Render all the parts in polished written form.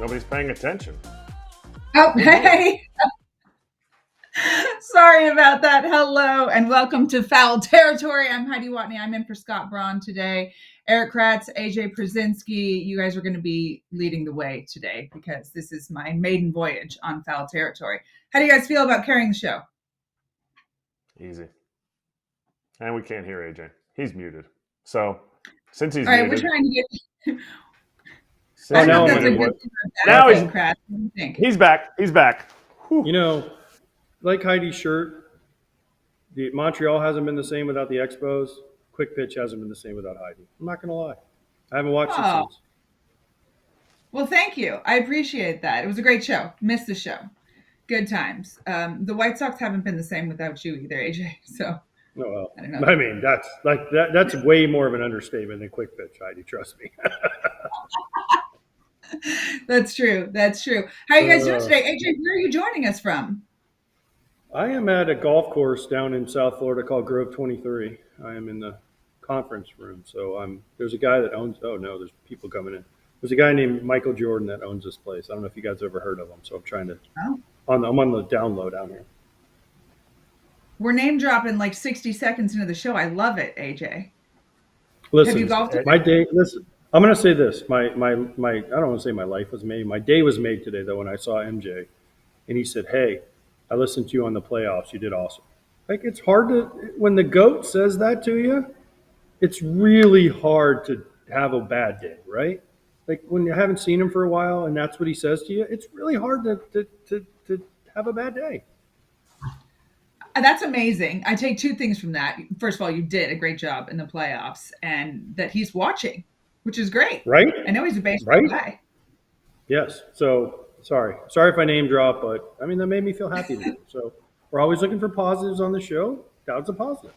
Nobody's paying attention. Oh, hey. Sorry about that. Hello, and welcome to Foul Territory. I'm Heidi Watney. I'm in for Scott Braun today. Erik, Kratz, AJ Pierzynski, you guys are going to be leading the way today because this is my maiden voyage on Foul Territory. How do you guys feel about carrying the show? Easy. And we can't hear AJ. He's muted. So, since he's all right, muted... we're trying to get... So he's back. He's back. Whew. You know, like Heidi's shirt, the Montreal hasn't been the same without the Expos. Quick Pitch hasn't been the same without Heidi. I'm not going to lie. I haven't watched it since. Well, thank you. I appreciate that. It was a great show. Missed the show. Good times. The White Sox haven't been the same without you either, AJ. So, well, I don't know. I mean, that's way more of an understatement than Quick Pitch, Heidi. Trust me. That's true. That's true. How are you guys doing today? AJ, where are you joining us from? I am at a golf course down in South Florida called Grove 23. I am in the conference room. So there's a guy that owns, there's people coming in. There's a guy named Michael Jordan that owns this place. I don't know if you guys ever heard of him. So I'm trying to, I'm on the download down here. We're name dropping like 60 seconds into the show. I love it, AJ. Listen, have you golfed? My day, listen. I'm going to say this. My I don't want to say my life was made. My day was made today, though, when I saw MJ. And he said, hey, I listened to you on the playoffs. You did awesome. Like, it's hard to, when the GOAT says that to you, it's really hard to have a bad day, right? Like, when you haven't seen him for a while and that's what he says to you, it's really hard to have a bad day. That's amazing. I take two things from that. First of all, you did a great job in the playoffs and that he's watching, which is great. Right? I know he's a baseball guy. Yes. So, sorry if I name drop, but I mean, that made me feel happy. So we're always looking for positives on the show. That was a positive.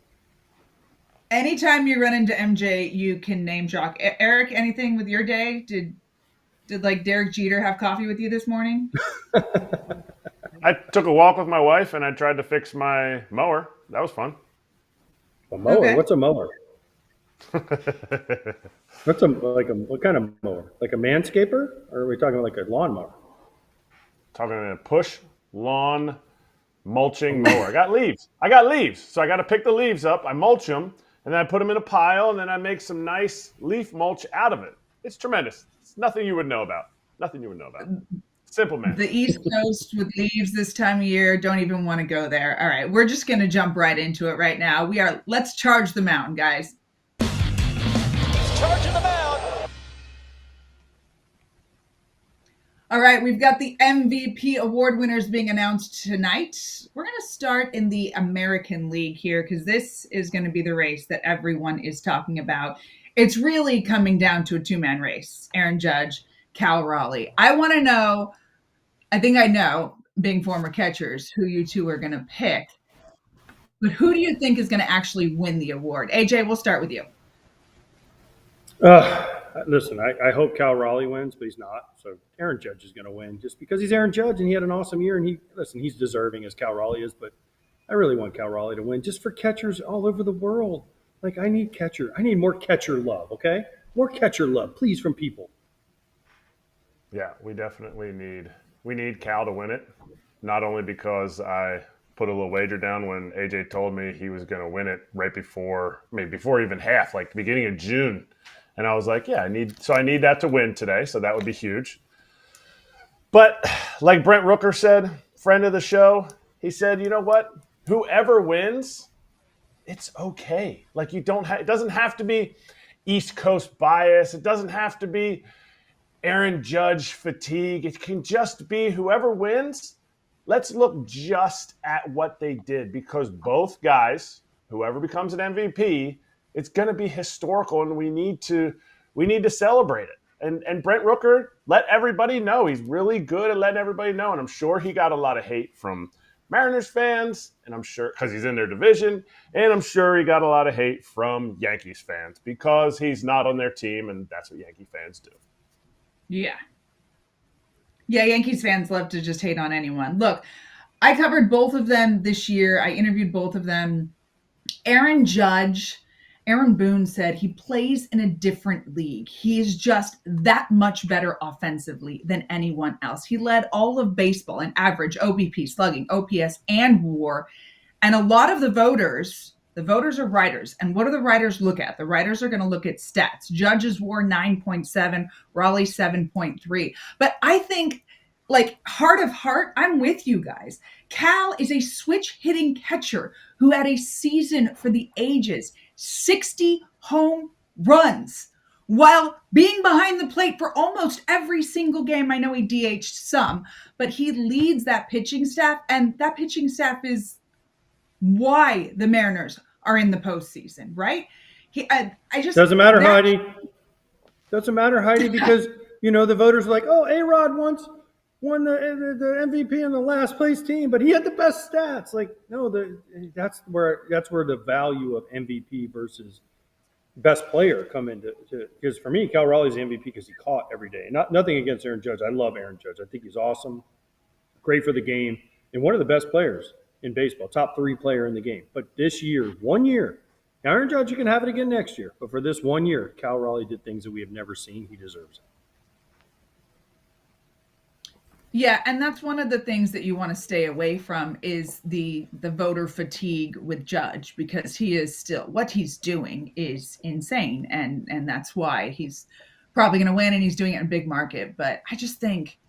Anytime you run into MJ, you can name drop. Erik, anything with your day? Did like Derek Jeter have coffee with you this morning? I took a walk with my wife and I tried to fix my mower. That was fun. A mower? Okay. What's a mower? What kind of mower? Like a manscaper? Or are we talking like a lawnmower? Talking a push lawn mulching mower. I got leaves. So I got to pick the leaves up. I mulch them and then I put them in a pile and then I make some nice leaf mulch out of it. It's tremendous. It's nothing you would know about. Simple, man. The East Coast with leaves this time of year, don't even want to go there. All right, we're just going to jump right into it right now. Let's charge the mound, guys. Charging the mound. All right, we've got the MVP award winners being announced tonight. We're going to start in the American League here because this is going to be the race that everyone is talking about. It's really coming down to a two-man race. Aaron Judge, Cal Raleigh. I want to know, I think I know, being former catchers, who you two are going to pick. But who do you think is going to actually win the award? AJ, we'll start with you. Listen, I hope Cal Raleigh wins, but he's not. So Aaron Judge is going to win just because he's Aaron Judge and he had an awesome year. And he's deserving as Cal Raleigh is, but I really want Cal Raleigh to win just for catchers all over the world. Like, I need more catcher love, okay? More catcher love, please, from people. Yeah, we definitely need Cal to win it. Not only because I put a little wager down when AJ told me he was going to win it right before even half, like the beginning of June. And I was like, yeah, I need that to win today. So that would be huge. But like Brent Rooker said, friend of the show, he said, you know what? Whoever wins, it's okay. Like, it doesn't have to be East Coast bias. It doesn't have to be Aaron Judge fatigue. It can just be whoever wins. Let's look just at what they did because both guys, whoever becomes an MVP, it's going to be historical, and we need to celebrate it. And Brent Rooker let everybody know. He's really good at letting everybody know, and I'm sure he got a lot of hate from Mariners fans, and I'm sure because he's in their division, and I'm sure he got a lot of hate from Yankees fans because he's not on their team, and that's what Yankee fans do. Yeah, Yankees fans love to just hate on anyone. Look, I covered both of them this year. I interviewed both of them. Aaron Judge Aaron Boone said he plays in a different league. He is just that much better offensively than anyone else. He led all of baseball in average, OBP, slugging, OPS, and WAR. And a lot of the voters are writers. And what do the writers look at? The writers are going to look at stats. Judge's WAR 9.7, Raleigh 7.3. But I think, like, heart of heart, I'm with you guys. Cal is a switch hitting catcher who had a season for the ages, 60 home runs, while being behind the plate for almost every single game. I know he DH'd some, but he leads that pitching staff, and that pitching staff is why the Mariners are in the postseason, right? I just doesn't matter, Heidi. Doesn't matter, Heidi, because the voters are like, oh, A-Rod won the MVP on the last place team, but he had the best stats. Like, no, that's where the value of MVP versus best player come into. Because for me, Cal Raleigh's the MVP because he caught every day. Nothing against Aaron Judge. I love Aaron Judge. I think he's awesome, great for the game, and one of the best players in baseball, top 3 player in the game. But this year, 1 year, now Aaron Judge, you can have it again next year. But for this 1 year, Cal Raleigh did things that we have never seen. He deserves it. Yeah, and that's one of the things that you want to stay away from is the voter fatigue with Judge, because he is still, what he's doing is insane, and that's why he's probably going to win, and he's doing it in a big market. But I just think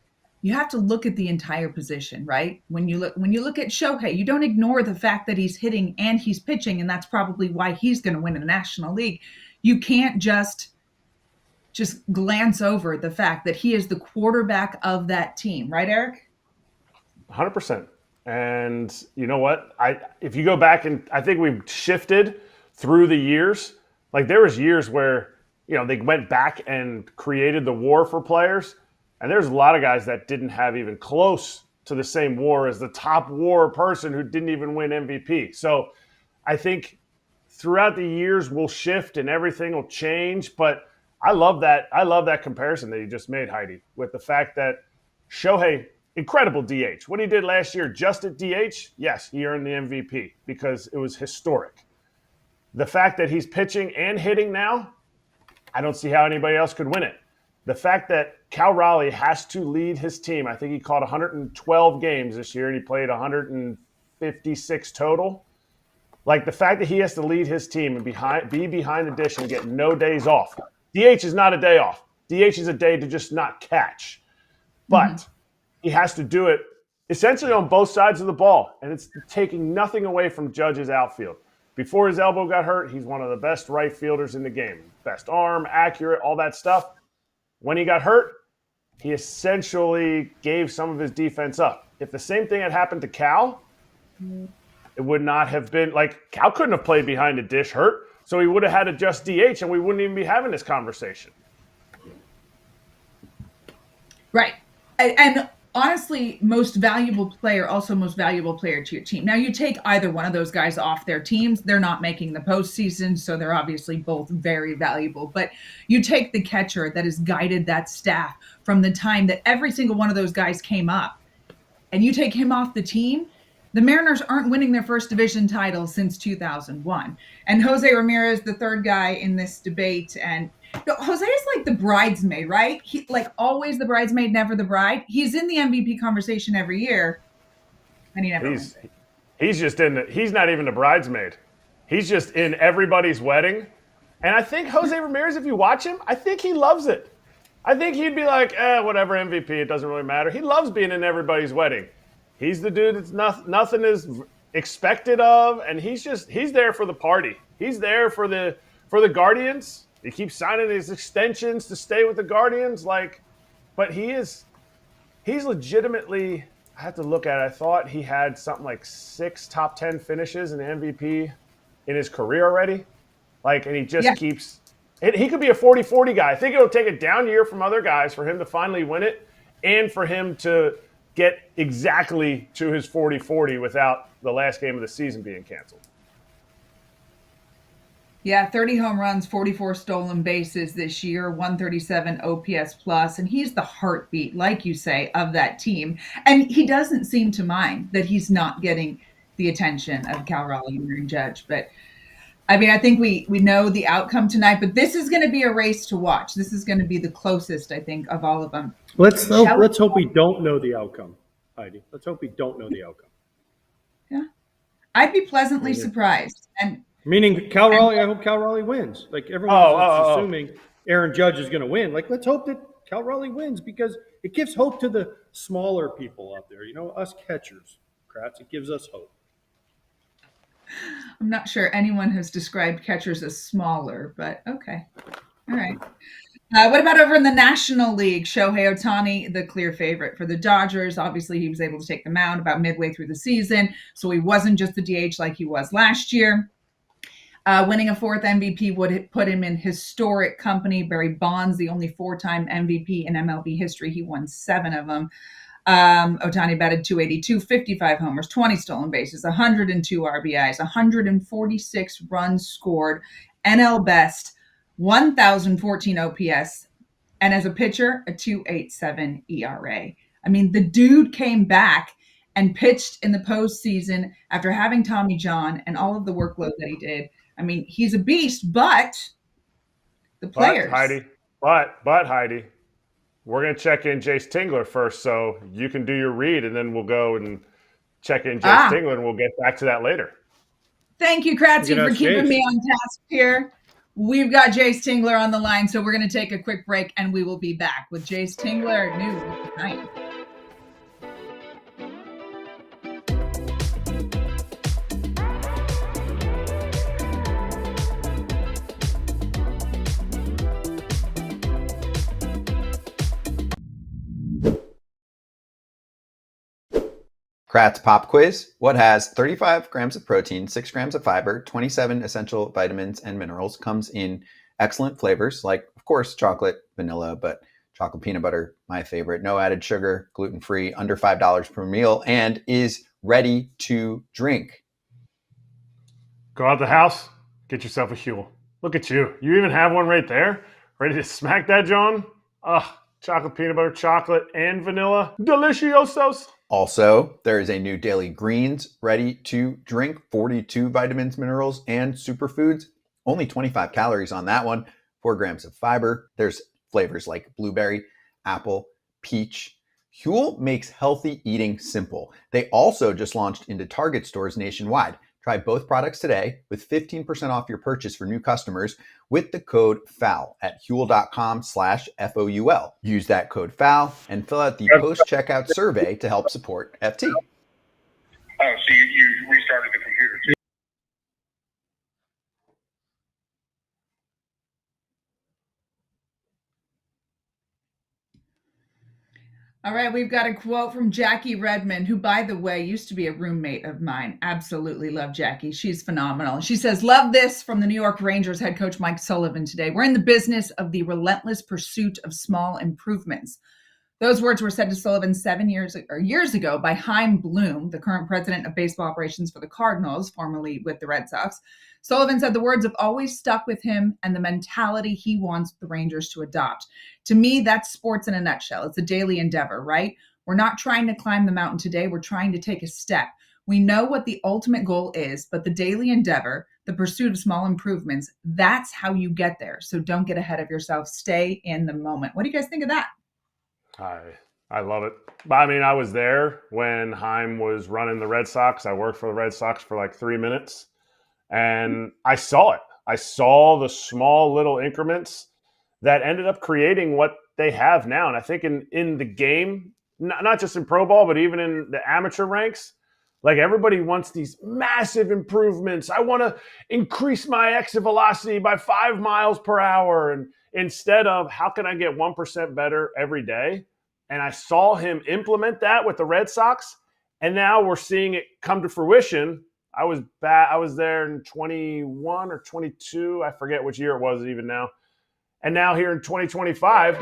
you have to look at the entire position, right? When you look at Shohei, you don't ignore the fact that he's hitting and he's pitching, and that's probably why he's going to win in the National League. You can't just glance over the fact that he is the quarterback of that team. Right, Erik? 100%. And you know what? If you go back, and I think we've shifted through the years. Like, there was years where, they went back and created the WAR for players. And there's a lot of guys that didn't have even close to the same WAR as the top WAR person who didn't even win MVP. So I think throughout the years we'll shift and everything will change. But I love that comparison that you just made, Heidi, with the fact that Shohei, incredible DH. What he did last year just at DH, yes, he earned the MVP because it was historic. The fact that he's pitching and hitting now, I don't see how anybody else could win it. The fact that Cal Raleigh has to lead his team, I think he caught 112 games this year and he played 156 total. Like, the fact that he has to lead his team and be behind the dish and get no days off. DH is not a day off. DH is a day to just not catch. But he has to do it essentially on both sides of the ball, and it's taking nothing away from Judge's outfield. Before his elbow got hurt, he's one of the best right fielders in the game. Best arm, accurate, all that stuff. When he got hurt, he essentially gave some of his defense up. If the same thing had happened to Cal, it would not have been like Cal couldn't have played behind the dish hurt, so he would have had to just DH, and we wouldn't even be having this conversation. Right. And honestly, most valuable player to your team. Now, you take either one of those guys off their teams, they're not making the postseason, so they're obviously both very valuable. But you take the catcher that has guided that staff from the time that every single one of those guys came up, and you take him off the team, the Mariners aren't winning their first division title since 2001. And Jose Ramirez, the third guy in this debate, and Jose is like the bridesmaid, right? He, like, always the bridesmaid, never the bride. He's in the MVP conversation every year, and he never wins it. He's just he's not even the bridesmaid. He's just in everybody's wedding. And I think Jose Ramirez, if you watch him, I think he loves it. I think he'd be like, whatever, MVP, it doesn't really matter. He loves being in everybody's wedding. He's the dude that's nothing is expected of, and he's there for the party. He's there for the Guardians. He keeps signing his extensions to stay with the Guardians, but he's legitimately. I have to look at it. I thought he had something like 6 top 10 finishes in the MVP in his career already. And he just keeps. He could be a 40-40 guy. I think it'll take a down year from other guys for him to finally win it, and for him to get exactly to his 40-40 without the last game of the season being canceled. Yeah, 30 home runs, 44 stolen bases this year, 137 OPS plus, and he's the heartbeat, like you say, of that team. And he doesn't seem to mind that he's not getting the attention of Cal Raleigh and Aaron Judge. But I mean, I think we know the outcome tonight, but this is going to be a race to watch. This is going to be the closest, I think, of all of them. Let's hope we don't know the outcome, Heidi. Let's hope we don't know the outcome. Yeah, I'd be pleasantly surprised. And meaning Cal Raleigh, I hope Cal Raleigh wins. Like everyone's assuming Aaron Judge is going to win. Like, let's hope that Cal Raleigh wins because it gives hope to the smaller people out there. You know, us catchers, Kratz. It gives us hope. I'm not sure anyone has described catchers as smaller, but okay. All right. What about over in the National League? Shohei Ohtani, the clear favorite for the Dodgers. Obviously, he was able to take the mound about midway through the season, so he wasn't just the DH like he was last year. Winning a fourth MVP would put him in historic company. Barry Bonds, the only four-time MVP in MLB history. He won 7 of them. Ohtani batted .282, 55 homers, 20 stolen bases, 102 RBIs, 146 runs scored, NL best, 1,014 OPS, and as a pitcher, a .287 ERA. I mean, the dude came back and pitched in the postseason after having Tommy John and all of the workload that he did. I mean, he's a beast, but the players. But Heidi, we're going to check in Jayce Tingler first, so you can do your read, and then we'll go and check in Jayce Tingler, and we'll get back to that later. Thank you, Kratzy, for keeping me on task here. We've got Jayce Tingler on the line, so we're going to take a quick break, and we will be back with Jayce Tingler News tonight. Kratz Pop Quiz. What has 35 grams of protein, 6 grams of fiber, 27 essential vitamins and minerals, comes in excellent flavors like, of course, chocolate, vanilla, but chocolate peanut butter, my favorite. No added sugar, gluten-free, under $5 per meal, and is ready to drink. Go out the house, get yourself a Huel. Look at you. You even have one right there. Ready to smack that, John? Chocolate, peanut butter, chocolate, and vanilla. Deliciosos. Also, there is a new Daily Greens ready to drink, 42 vitamins, minerals, and superfoods. Only 25 calories on that one, 4 grams of fiber. There's flavors like blueberry, apple, peach. Huel makes healthy eating simple. They also just launched into Target stores nationwide. Try both products today with 15% off your purchase for new customers with the code FOUL at huel.com/FOUL. Use that code FOUL and fill out the post-checkout survey to help support FT. Oh, so you restarted the computer too? All right, we've got a quote from Jackie Redmond, who, by the way, used to be a roommate of mine. Absolutely love Jackie. She's phenomenal. She says, love this from the New York Rangers head coach Mike Sullivan today. We're in the business of the relentless pursuit of small improvements. Those words were said to Sullivan years ago by Chaim Bloom, the current president of baseball operations for the Cardinals, formerly with the Red Sox. Sullivan said the words have always stuck with him and the mentality he wants the Rangers to adopt. To me, that's sports in a nutshell. It's a daily endeavor, right? We're not trying to climb the mountain today. We're trying to take a step. We know what the ultimate goal is, but the daily endeavor, the pursuit of small improvements, that's how you get there. So don't get ahead of yourself. Stay in the moment. What do you guys think of that? I love it. I mean, I was there when Chaim was running the Red Sox. I worked for the Red Sox for like 3 minutes, and I saw it. I saw the small little increments that ended up creating what they have now. And I think in the game, not just in pro ball, but even in the amateur ranks, like everybody wants these massive improvements. I want to increase my exit velocity by 5 miles per hour. And instead of how can I get 1% better every day? And I saw him implement that with the Red Sox. And now we're seeing it come to fruition. I was there in 21 or 22. I forget which year it was even now. And now here in 2025,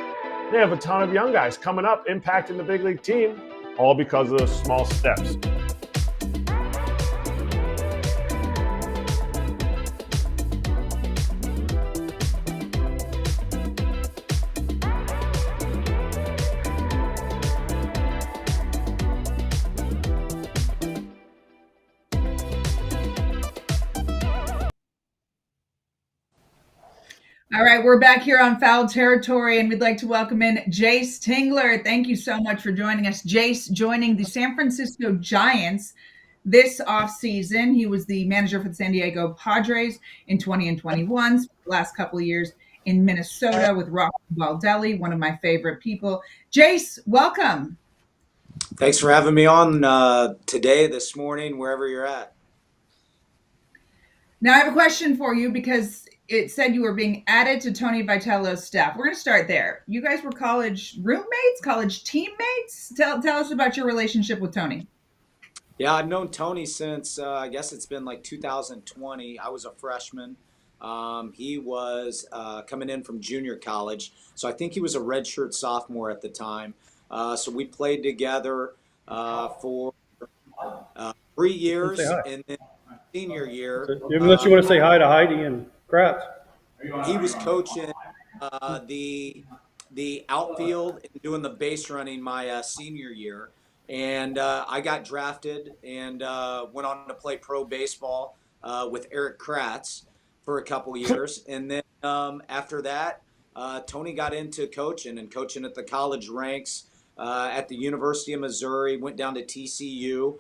they have a ton of young guys coming up, impacting the big league team, all because of those small steps. All right, we're back here on Foul Territory, and we'd like to welcome in Jayce Tingler. Thank you so much for joining us. Jayce joining the San Francisco Giants this offseason. He was the manager for the San Diego Padres in 20 and 21, the last couple of years in Minnesota with Rocky Baldelli, one of my favorite people. Jayce, welcome. Thanks for having me on today, this morning, wherever you're at. Now, I have a question for you because it said you were being added to Tony Vitello's staff. We're going to start there. You guys were college roommates, college teammates. Tell us about your relationship with Tony. Yeah, I've known Tony since, I guess it's been like 2020. I was a freshman. He was coming in from junior college. So I think he was a redshirt sophomore at the time. So we played together for 3 years. And then senior year. Unless you want to say hi to Heidi and Kratz. He was coaching the outfield and doing the base running my senior year. And I got drafted and went on to play pro baseball with Erik Kratz for a couple years. And then after that, Tony got into coaching at the college ranks at the University of Missouri, went down to TCU,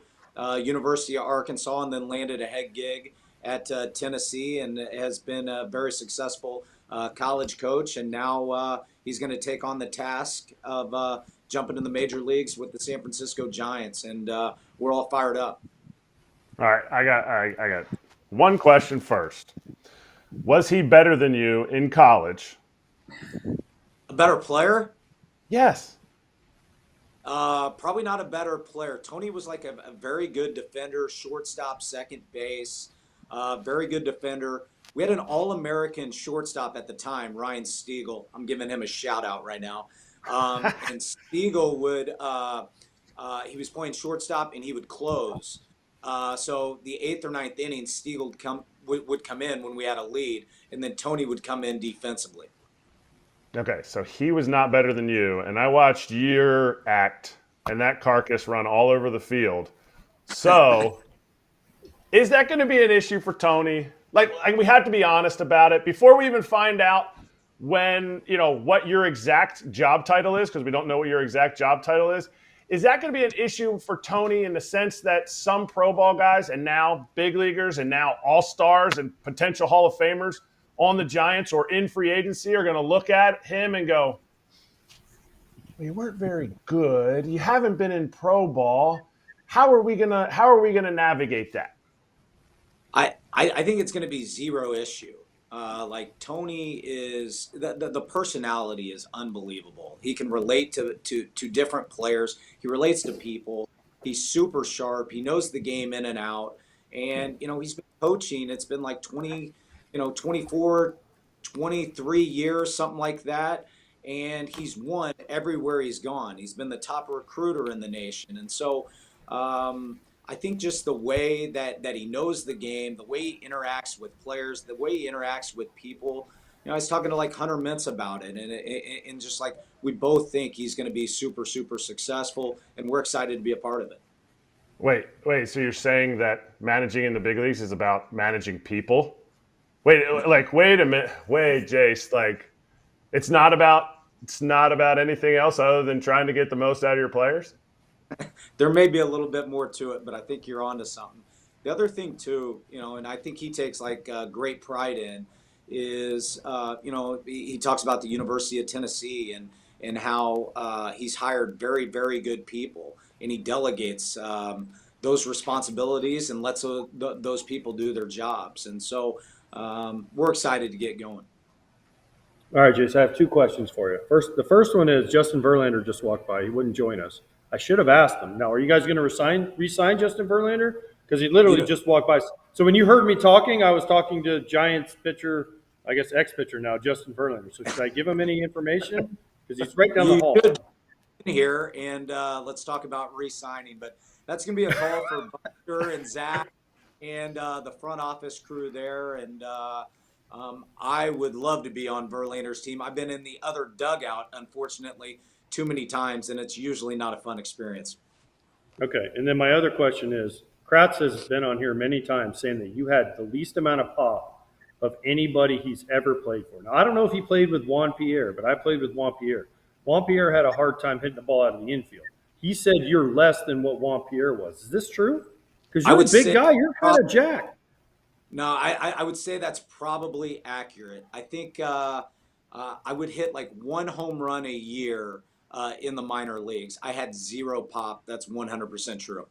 University of Arkansas, and then landed a head gig at Tennessee, and has been a very successful college coach. And now he's going to take on the task of jumping in the major leagues with the San Francisco Giants, and we're all fired up. All right, I got one question first. Was he better than you in college? A better player? Yes. Probably not a better player. Tony was like a very good defender, shortstop, second base, very good defender. We had an All-American shortstop at the time, Ryan Stiegel. I'm giving him a shout out right now. And Stiegel he was playing shortstop and he would close. So the 8th or 9th inning, Stiegel would come in when we had a lead, and then Tony would come in defensively. Okay, so he was not better than you, and I watched your act and that carcass run all over the field. So is that going to be an issue for Tony? Like we have to be honest about it before we even find out what your exact job title is, because we don't know what your exact job title is. Is that going to be an issue for Tony in the sense that some pro ball guys and now big leaguers and now all-stars and potential Hall of Famers on the Giants or in free agency are going to look at him and go, well, you weren't very good. You haven't been in pro ball. How are we gonna navigate that? I think it's going to be zero issue. Like Tony is the personality is unbelievable. He can relate to different players. He relates to people. He's super sharp. He knows the game in and out. And he's been coaching. It's been like 24, 23 years, something like that. And he's won everywhere he's gone. He's been the top recruiter in the nation. And so I think just the way that he knows the game, the way he interacts with players, the way he interacts with people. I was talking to like Hunter Mintz about it, and just like we both think he's going to be super, super successful, and we're excited to be a part of it. Wait. So you're saying that managing in the big leagues is about managing people? Wait a minute. Wait, Jayce. Like, it's not about anything else other than trying to get the most out of your players? There may be a little bit more to it, but I think you're onto something. The other thing too, and I think he takes like great pride in is, he talks about the University of Tennessee and how he's hired very, very good people, and he delegates those responsibilities and lets those people do their jobs. And so we're excited to get going. All right, Jayce, I have two questions for you. The first one is Justin Verlander just walked by. He wouldn't join us. I should have asked him. Now, are you guys going to re-sign Justin Verlander? Because he literally just walked by. So when you heard me talking, I was talking to Giants pitcher, I guess ex-pitcher now, Justin Verlander. So should I give him any information? Because he's right down the hall. Here, and let's talk about re-signing. But that's going to be a call for Buster and Zach and the front office crew there. And I would love to be on Verlander's team. I've been in the other dugout, unfortunately, too many times, and it's usually not a fun experience. Okay, and then my other question is, Kratz has been on here many times saying that you had the least amount of pop of anybody he's ever played for. Now, I don't know if he played with Juan Pierre, but I played with Juan Pierre. Juan Pierre had a hard time hitting the ball out of the infield. He said you're less than what Juan Pierre was. Is this true? Because you're a big guy. You're kind of jacked. No, I would say that's probably accurate. I think I would hit like 1 home run a year in the minor leagues. I had 0 pop. That's 100% true.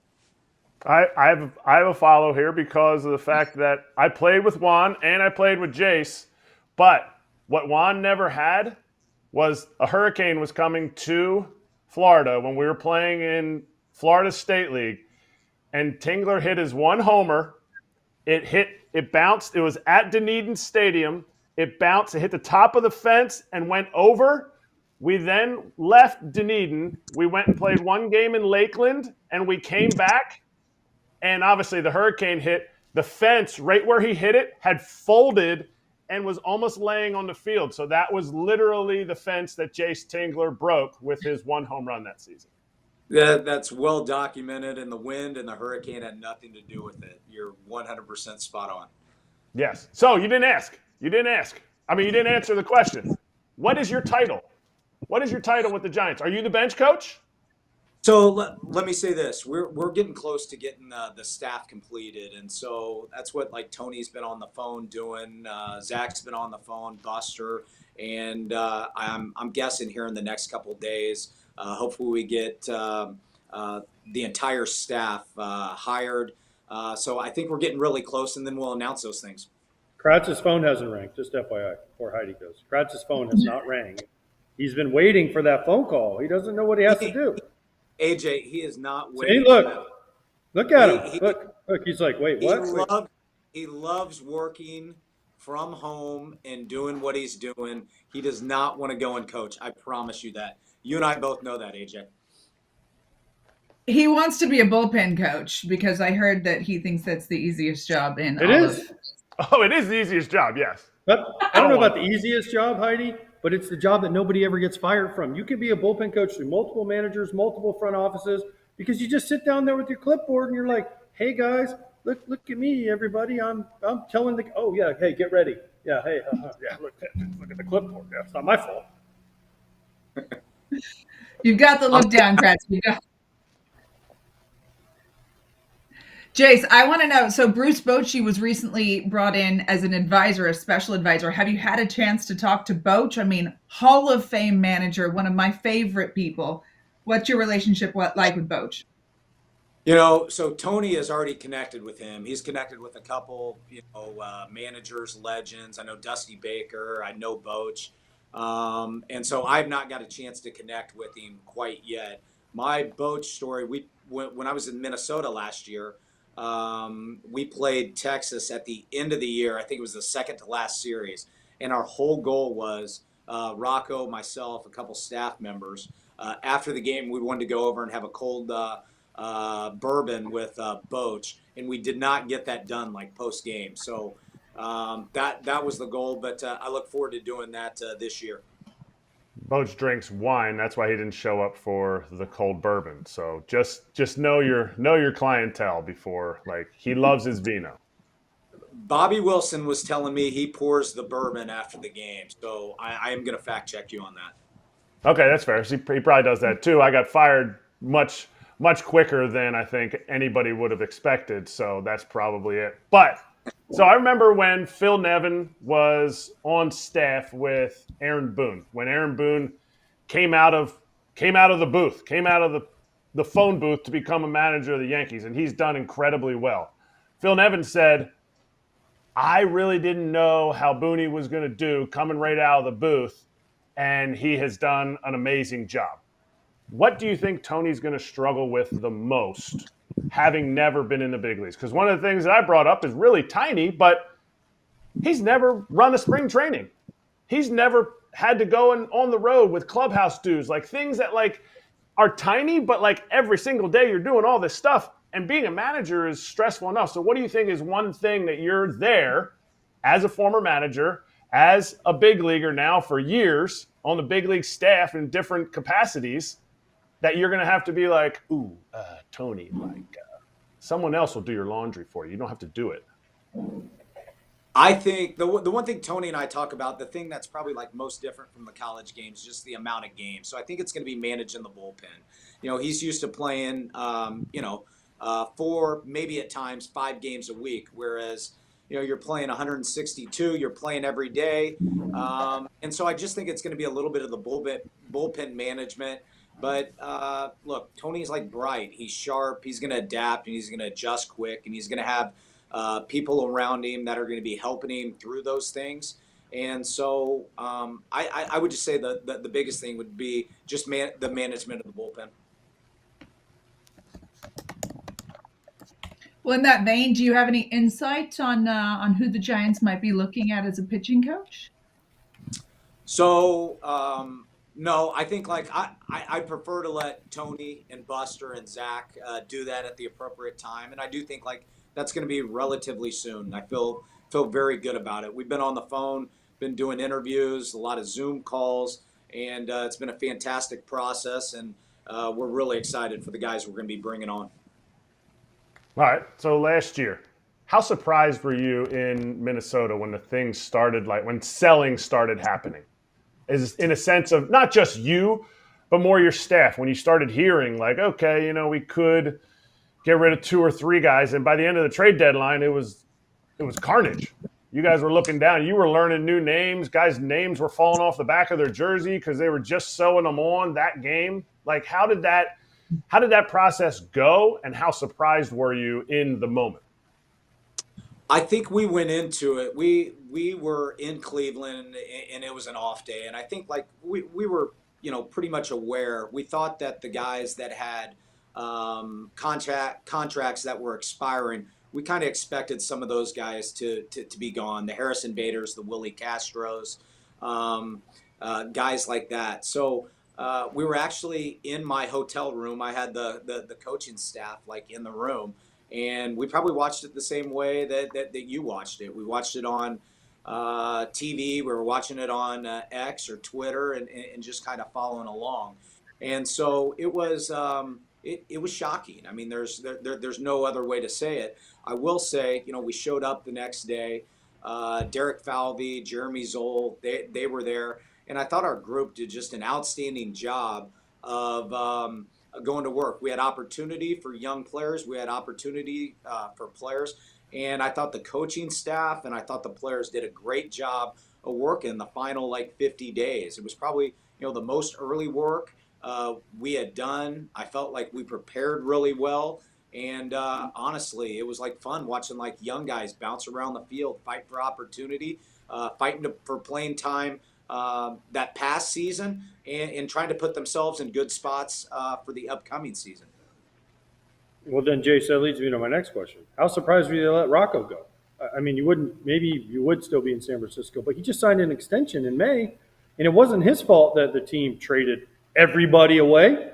I have a follow here because of the fact that I played with Juan and I played with Jayce, but what Juan never had was a hurricane was coming to Florida when we were playing in Florida State League, and Tingler hit his 1 homer. It bounced. It was at Dunedin Stadium. It bounced. It hit the top of the fence and went over. We then left Dunedin. We went and played 1 game in Lakeland, and we came back. And obviously the hurricane hit. The fence right where he hit it had folded and was almost laying on the field. So that was literally the fence that Jayce Tingler broke with his 1 home run that season. That's well documented, and the wind and the hurricane had nothing to do with it. You're 100% spot on. Yes. So you didn't ask. I mean, you didn't answer the question. What is your title? What is your title with the Giants? Are you the bench coach? So let me say this: we're getting close to getting the staff completed, and so that's what like Tony's been on the phone doing. Zach's been on the phone, Buster, and I'm guessing here in the next couple of days, hopefully we get the entire staff hired. So I think we're getting really close, and then we'll announce those things. Kratz's phone hasn't rang, just FYI, before Heidi goes. Kratz's phone has not rang. He's been waiting for that phone call. He doesn't know what he has to do. AJ, he is not waiting. See, look at him. Look, he's like, wait, what? He loves working from home and doing what he's doing. He does not want to go and coach. I promise you that. You and I both know that, AJ. He wants to be a bullpen coach because I heard that he thinks that's the easiest job in It is. Oh, it is the easiest job, yes. But I don't know about the easiest job, Heidi, but it's the job that nobody ever gets fired from. You can be a bullpen coach through multiple managers, multiple front offices, because you just sit down there with your clipboard and you're like, hey guys, look at me, everybody. I'm telling hey, get ready. Yeah, hey, yeah, look at the clipboard. Yeah, it's not my fault. You've got the look down, Kratz. Jayce, I want to know, so Bruce Bochy was recently brought in as an advisor, a special advisor. Have you had a chance to talk to Boch? I mean, Hall of Fame manager, one of my favorite people. What's your relationship like with Boch? So Tony has already connected with him. He's connected with a couple, managers, legends. I know Dusty Baker. I know Boch. And so I've not got a chance to connect with him quite yet. My Boch story, when I was in Minnesota last year, we played Texas at the end of the year. I think it was the second to last series. And our whole goal was Rocco, myself, a couple staff members. After the game, we wanted to go over and have a cold bourbon with Boch. And we did not get that done like post game. So that was the goal. But I look forward to doing that this year. Boch drinks wine. That's why he didn't show up for the cold bourbon. So just know your clientele before, like, he loves his vino. Bobby Wilson was telling me he pours the bourbon after the game. So I am going to fact check you on that. Okay, that's fair. He probably does that too. I got fired much quicker than I think anybody would have expected. So that's probably it. But so I remember when Phil Nevin was on staff with Aaron Boone, when Aaron Boone came out of the phone booth to become a manager of the Yankees, and he's done incredibly well. Phil Nevin said, I really didn't know how Booney was going to do coming right out of the booth, and he has done an amazing job. What do you think Tony's going to struggle with the most, having never been in the big leagues? Because one of the things that I brought up is really tiny, but he's never run a spring training. He's never had to go on the road with clubhouse dues, like things that like are tiny, but like every single day you're doing all this stuff. And being a manager is stressful enough. So what do you think is one thing that you're there as a former manager, as a big leaguer now for years on the big league staff in different capacities, that you're going to have to be like, Tony, like someone else will do your laundry for you. You don't have to do it. I think the one thing Tony and I talk about, the thing that's probably like most different from the college games, just the amount of games. So I think it's going to be managed in the bullpen. He's used to playing, 4, maybe at times 5 games a week, whereas you're playing 162, you're playing every day, and so I just think it's going to be a little bit of the bullpen management. But look, Tony's like bright. He's sharp. He's going to adapt, and he's going to adjust quick, and he's going to have people around him that are going to be helping him through those things. And so I would just say the biggest thing would be just the management of the bullpen. Well, in that vein, do you have any insight on who the Giants might be looking at as a pitching coach? So no, I think like I prefer to let Tony and Buster and Zach do that at the appropriate time, and I do think like that's going to be relatively soon. I feel very good about it. We've been on the phone, been doing interviews, a lot of Zoom calls, and it's been a fantastic process, and we're really excited for the guys we're going to be bringing on. All right. So last year, how surprised were you in Minnesota when the things started, like when selling started happening? Is in a sense of not just you, but more your staff. When you started hearing like, okay, we could get rid of 2 or 3 guys, and by the end of the trade deadline, it was carnage. You guys were looking down. You were learning new names. Guys' names were falling off the back of their jersey because they were just sewing them on that game. Like, how did that process go, and how surprised were you in the moment? I think we went into it. We were in Cleveland, and it was an off day. And I think like we were, pretty much aware. We thought that the guys that had contracts that were expiring, we kind of expected some of those guys to be gone. The Harrison Baders, the Willie Castros, guys like that. So we were actually in my hotel room. I had the coaching staff like in the room, and we probably watched it the same way that you watched it. We watched it on TV. We were watching it on X or Twitter, and just kind of following along. And so it was it was shocking. I mean, there's no other way to say it. I will say, we showed up the next day. Derek Falvey, Jeremy Zoll, they were there. And I thought our group did just an outstanding job of going to work. We had opportunity for young players. We had opportunity for players. And I thought the coaching staff and I thought the players did a great job of working the final 50 days. It was probably, the most early work we had done. I felt like we prepared really well. And honestly, it was fun watching young guys bounce around the field, fight for opportunity, fighting for playing time that past season, and trying to put themselves in good spots for the upcoming season. Well, then, Jayce, that leads me to my next question. How surprised were you to let Rocco go? I mean, maybe you would still be in San Francisco, but he just signed an extension in May, and it wasn't his fault that the team traded everybody away.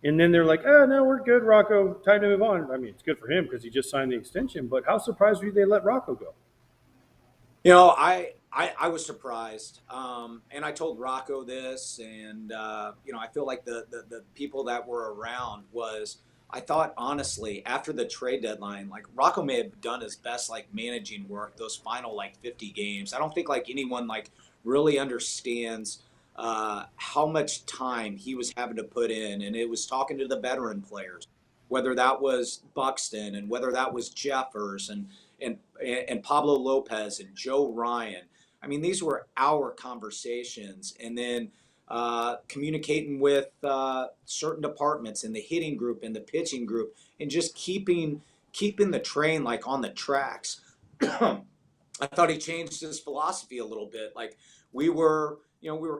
And then they're like, oh, no, we're good, Rocco. Time to move on. I mean, it's good for him because he just signed the extension, but how surprised were you they let Rocco go? I was surprised, and I told Rocco this, and I feel like the people that were around was, I thought honestly after the trade deadline, Rocco may have done his best managing work those final 50 games. I don't think anyone really understands how much time he was having to put in, and it was talking to the veteran players, whether that was Buxton and whether that was Jeffers and Pablo Lopez and Joe Ryan. I mean, these were our conversations, and then communicating with certain departments in the hitting group and the pitching group, and just keeping the train on the tracks. I thought he changed his philosophy a little bit. We were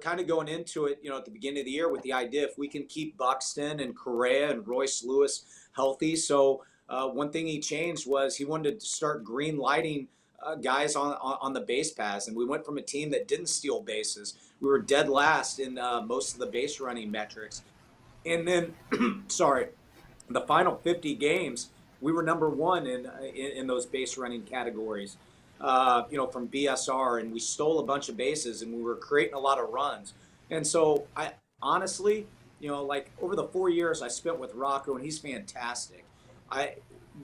kind of going into it, at the beginning of the year with the idea if we can keep Buxton and Correa and Royce Lewis healthy. So one thing he changed was he wanted to start green lighting guys on the base paths, and we went from a team that didn't steal bases. We were dead last in most of the base running metrics, and then the final 50 games we were number 1 in those base running categories, from BSR, and we stole a bunch of bases and we were creating a lot of runs. And so I honestly, over the 4 years I spent with Rocco, and he's fantastic.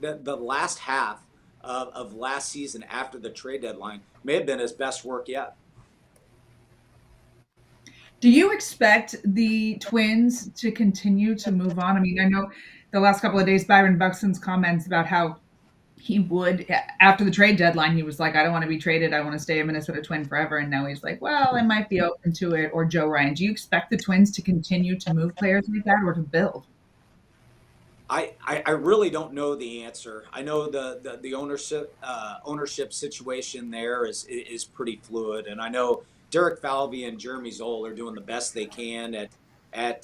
The last half of last season after the trade deadline may have been his best work yet. Do you expect the Twins to continue to move on? I mean, I know the last couple of days, Byron Buxton's comments about how he would, after the trade deadline, he was like, I don't want to be traded. I want to stay a Minnesota Twin forever. And now he's like, well, I might be open to it. Or Joe Ryan. Do you expect the Twins to continue to move players like that or to build? I really don't know the answer. I know the ownership situation there is pretty fluid, and I know Derek Falvey and Jeremy Zoll are doing the best they can at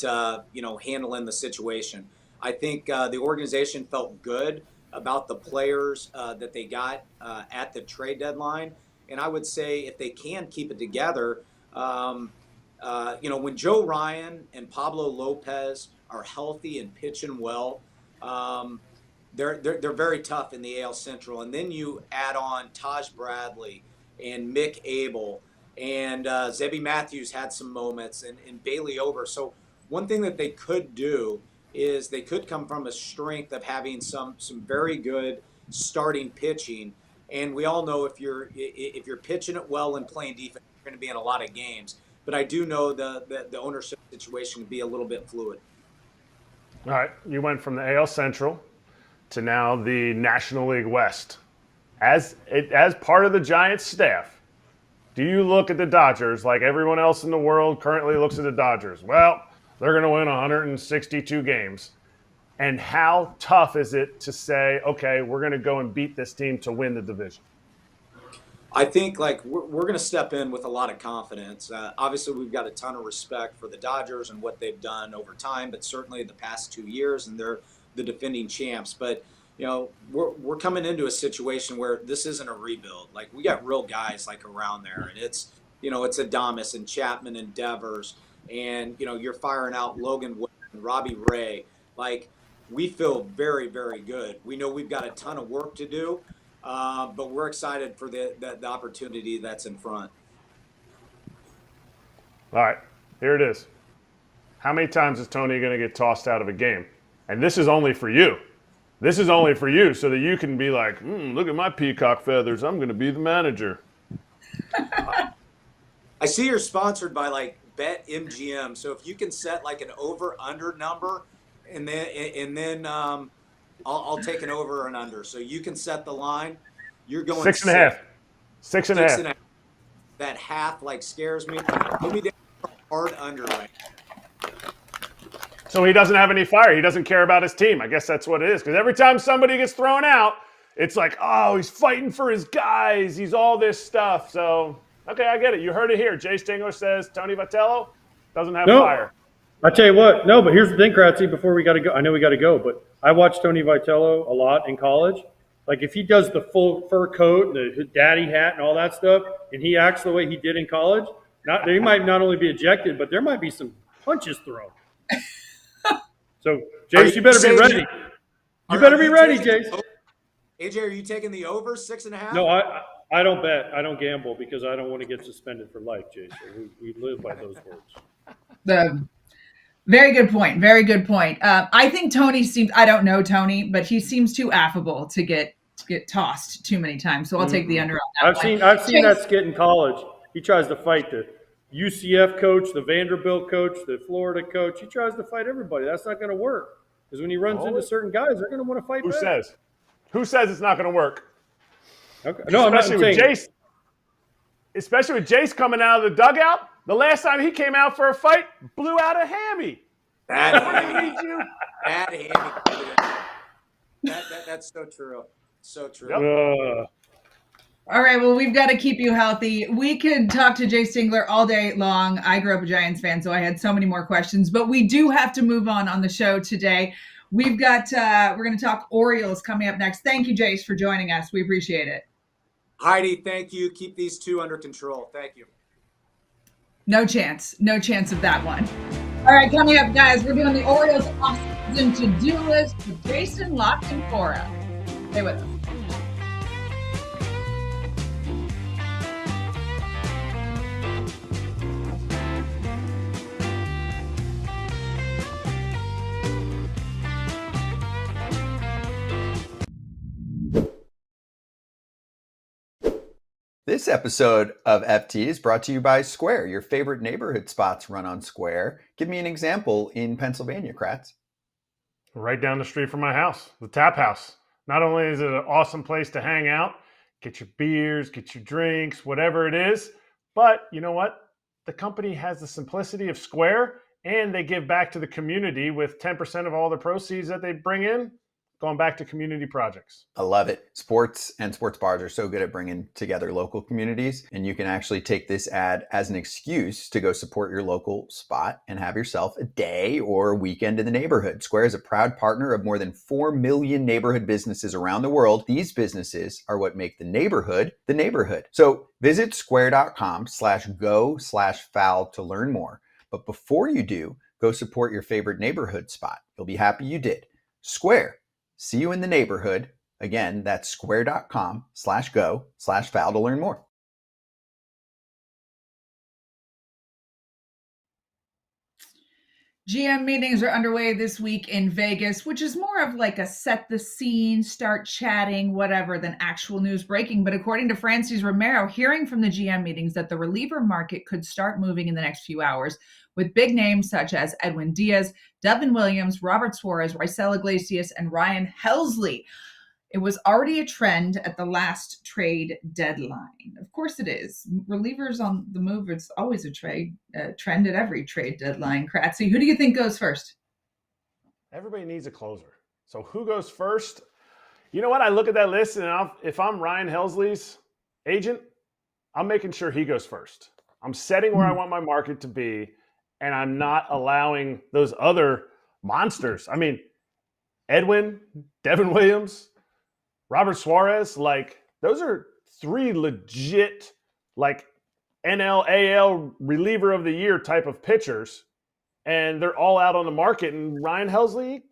handling the situation. I think the organization felt good about the players that they got at the trade deadline, and I would say if they can keep it together, when Joe Ryan and Pablo Lopez are healthy and pitching well. They're very tough in the AL Central, and then you add on Taj Bradley and Mick Abel, and Zebby Matthews had some moments, and Bailey Over. So one thing that they could do is they could come from a strength of having some very good starting pitching, and we all know if you're pitching it well and playing defense, you're going to be in a lot of games. But I do know the ownership situation can be a little bit fluid. All right, you went from the AL Central to now the National League West. As part of the Giants staff, do you look at the Dodgers like everyone else in the world currently looks at the Dodgers? Well, they're going to win 162 games. And how tough is it to say, okay, we're going to go and beat this team to win the division? I think we're going to step in with a lot of confidence. Obviously, we've got a ton of respect for the Dodgers and what they've done over time, but certainly the past 2 years, and they're the defending champs. But we're coming into a situation where this isn't a rebuild. Like, we got real guys around there, and it's Adames and Chapman and Devers, and you're firing out Logan Wood and Robbie Ray. Like, we feel very, very good. We know we've got a ton of work to do. But we're excited for the opportunity that's in front. All right, here it is. How many times is Tony going to get tossed out of a game? And this is only for you. This is only for you so that you can be like, look at my peacock feathers. I'm going to be the manager. I see you're sponsored by BetMGM. So if you can set an over-under number and then I'll take an over or an under. So you can set the line. You're going 6.5. 6.5. That half scares me. Put me down for hard under right. So he doesn't have any fire. He doesn't care about his team. I guess that's what it is. Because every time somebody gets thrown out, it's like, oh, he's fighting for his guys. He's all this stuff. So, okay, I get it. You heard it here. Jayce Tingler says Tony Vitello doesn't have fire. I tell you what, no, but here's the thing, Kratzy, before we got to go. I know we got to go, but I watched Tony Vitello a lot in college. If he does the full fur coat and the daddy hat and all that stuff, and he acts the way he did in college, he might not only be ejected, but there might be some punches thrown. So, Jayce, you better be ready. You better be ready, Jayce. AJ, are you taking the over 6.5? No, I don't bet. I don't gamble because I don't want to get suspended for life, Jayce. We live by those words. Very good point. Very good point. I think Tony seems, I don't know Tony, but he seems too affable to get tossed too many times. So I'll take the under on that. I've seen that skit in college. He tries to fight the UCF coach, the Vanderbilt coach, the Florida coach. He tries to fight everybody. That's not going to work. Because when he runs into certain guys, they're going to want to fight back. Who says it's not going to work? Okay. No, I'm not saying. Especially with Jayce coming out of the dugout. The last time he came out for a fight, blew out a hammy. Bad hammy. That's so true. So true. Yep. All right, well, we've got to keep you healthy. We could talk to Jayce Tingler all day long. I grew up a Giants fan, so I had so many more questions. But we do have to move on the show today. We've got we're going to talk Orioles coming up next. Thank you, Jayce, for joining us. We appreciate it. Heidi, thank you. Keep these two under control. Thank you. No chance. No chance of that one. All right, coming up, guys, we're doing the Orioles Offseason To-Do list with Jason La Canfora. Stay with us. This episode of FT is brought to you by Square. Your favorite neighborhood spots run on Square. Give me an example in Pennsylvania, Kratz. Right down the street from my house, the Tap House. Not only is it an awesome place to hang out, get your beers, get your drinks, whatever it is, but you know what? The company has the simplicity of Square, and they give back to the community with 10% of all the proceeds that they bring in going back to community projects. I love it. Sports and sports bars are so good at bringing together local communities, and you can actually take this ad as an excuse to go support your local spot and have yourself a day or a weekend in the neighborhood. Square is a proud partner of more than 4 million neighborhood businesses around the world. These businesses are what make the neighborhood the neighborhood. So visit square.com/go/foul to learn more. But before you do, go support your favorite neighborhood spot. You'll be happy you did. Square. See you in the neighborhood. Again, that's square.com/go/foul to learn more. GM meetings are underway this week in Vegas, which is more of like a set the scene, start chatting, whatever, than actual news breaking. But according to Francis Romero, hearing from the GM meetings that the reliever market could start moving in the next few hours, with big names such as Edwin Diaz, Devin Williams, Robert Suarez, Raisel Iglesias, and Ryan Helsley. It was already a trend at the last trade deadline. Of course it is. Relievers on the move, it's always a trend at every trade deadline. Kratzy, who do you think goes first? Everybody needs a closer. So who goes first? You know what? I look at that list, and if I'm Ryan Helsley's agent, I'm making sure he goes first. I'm setting where I want my market to be, and I'm not allowing those other monsters. I mean, Edwin, Devin Williams, Robert Suarez, like those are 3 legit like NL, AL reliever of the year type of pitchers, and they're all out on the market. And Ryan Helsley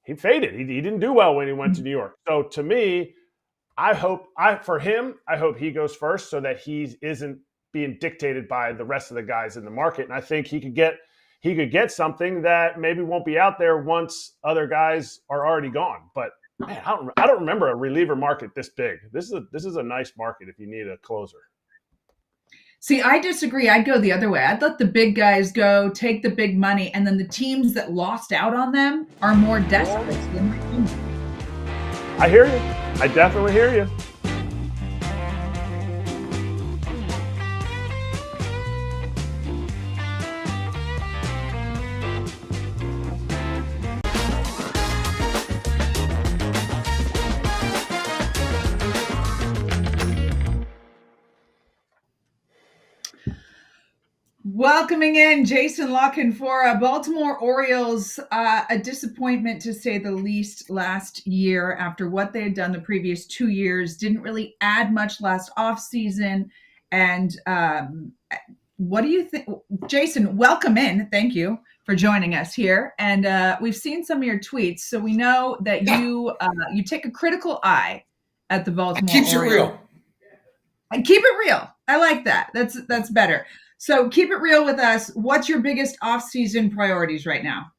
he faded. He didn't do well when he went to New York. So to me, I hope he goes first so that he isn't being dictated by the rest of the guys in the market. And I think he could get something that maybe won't be out there once other guys are already gone. But man, I don't remember a reliever market this big. This is a nice market if you need a closer. See, I disagree. I'd go the other way. I'd let the big guys go, take the big money, and then the teams that lost out on them are more desperate than my team. I hear you. I definitely hear you. Welcoming in Jason La Canfora, Baltimore Orioles, a disappointment to say the least last year after what they had done the previous 2 years. Didn't really add much last offseason. And what do you think? Jason, welcome in. Thank you for joining us here. And we've seen some of your tweets, so we know that you take a critical eye at the Baltimore Orioles. Keeps it real. And keep it real. I like that. That's better. So keep it real with us. What's your biggest off-season priorities right now?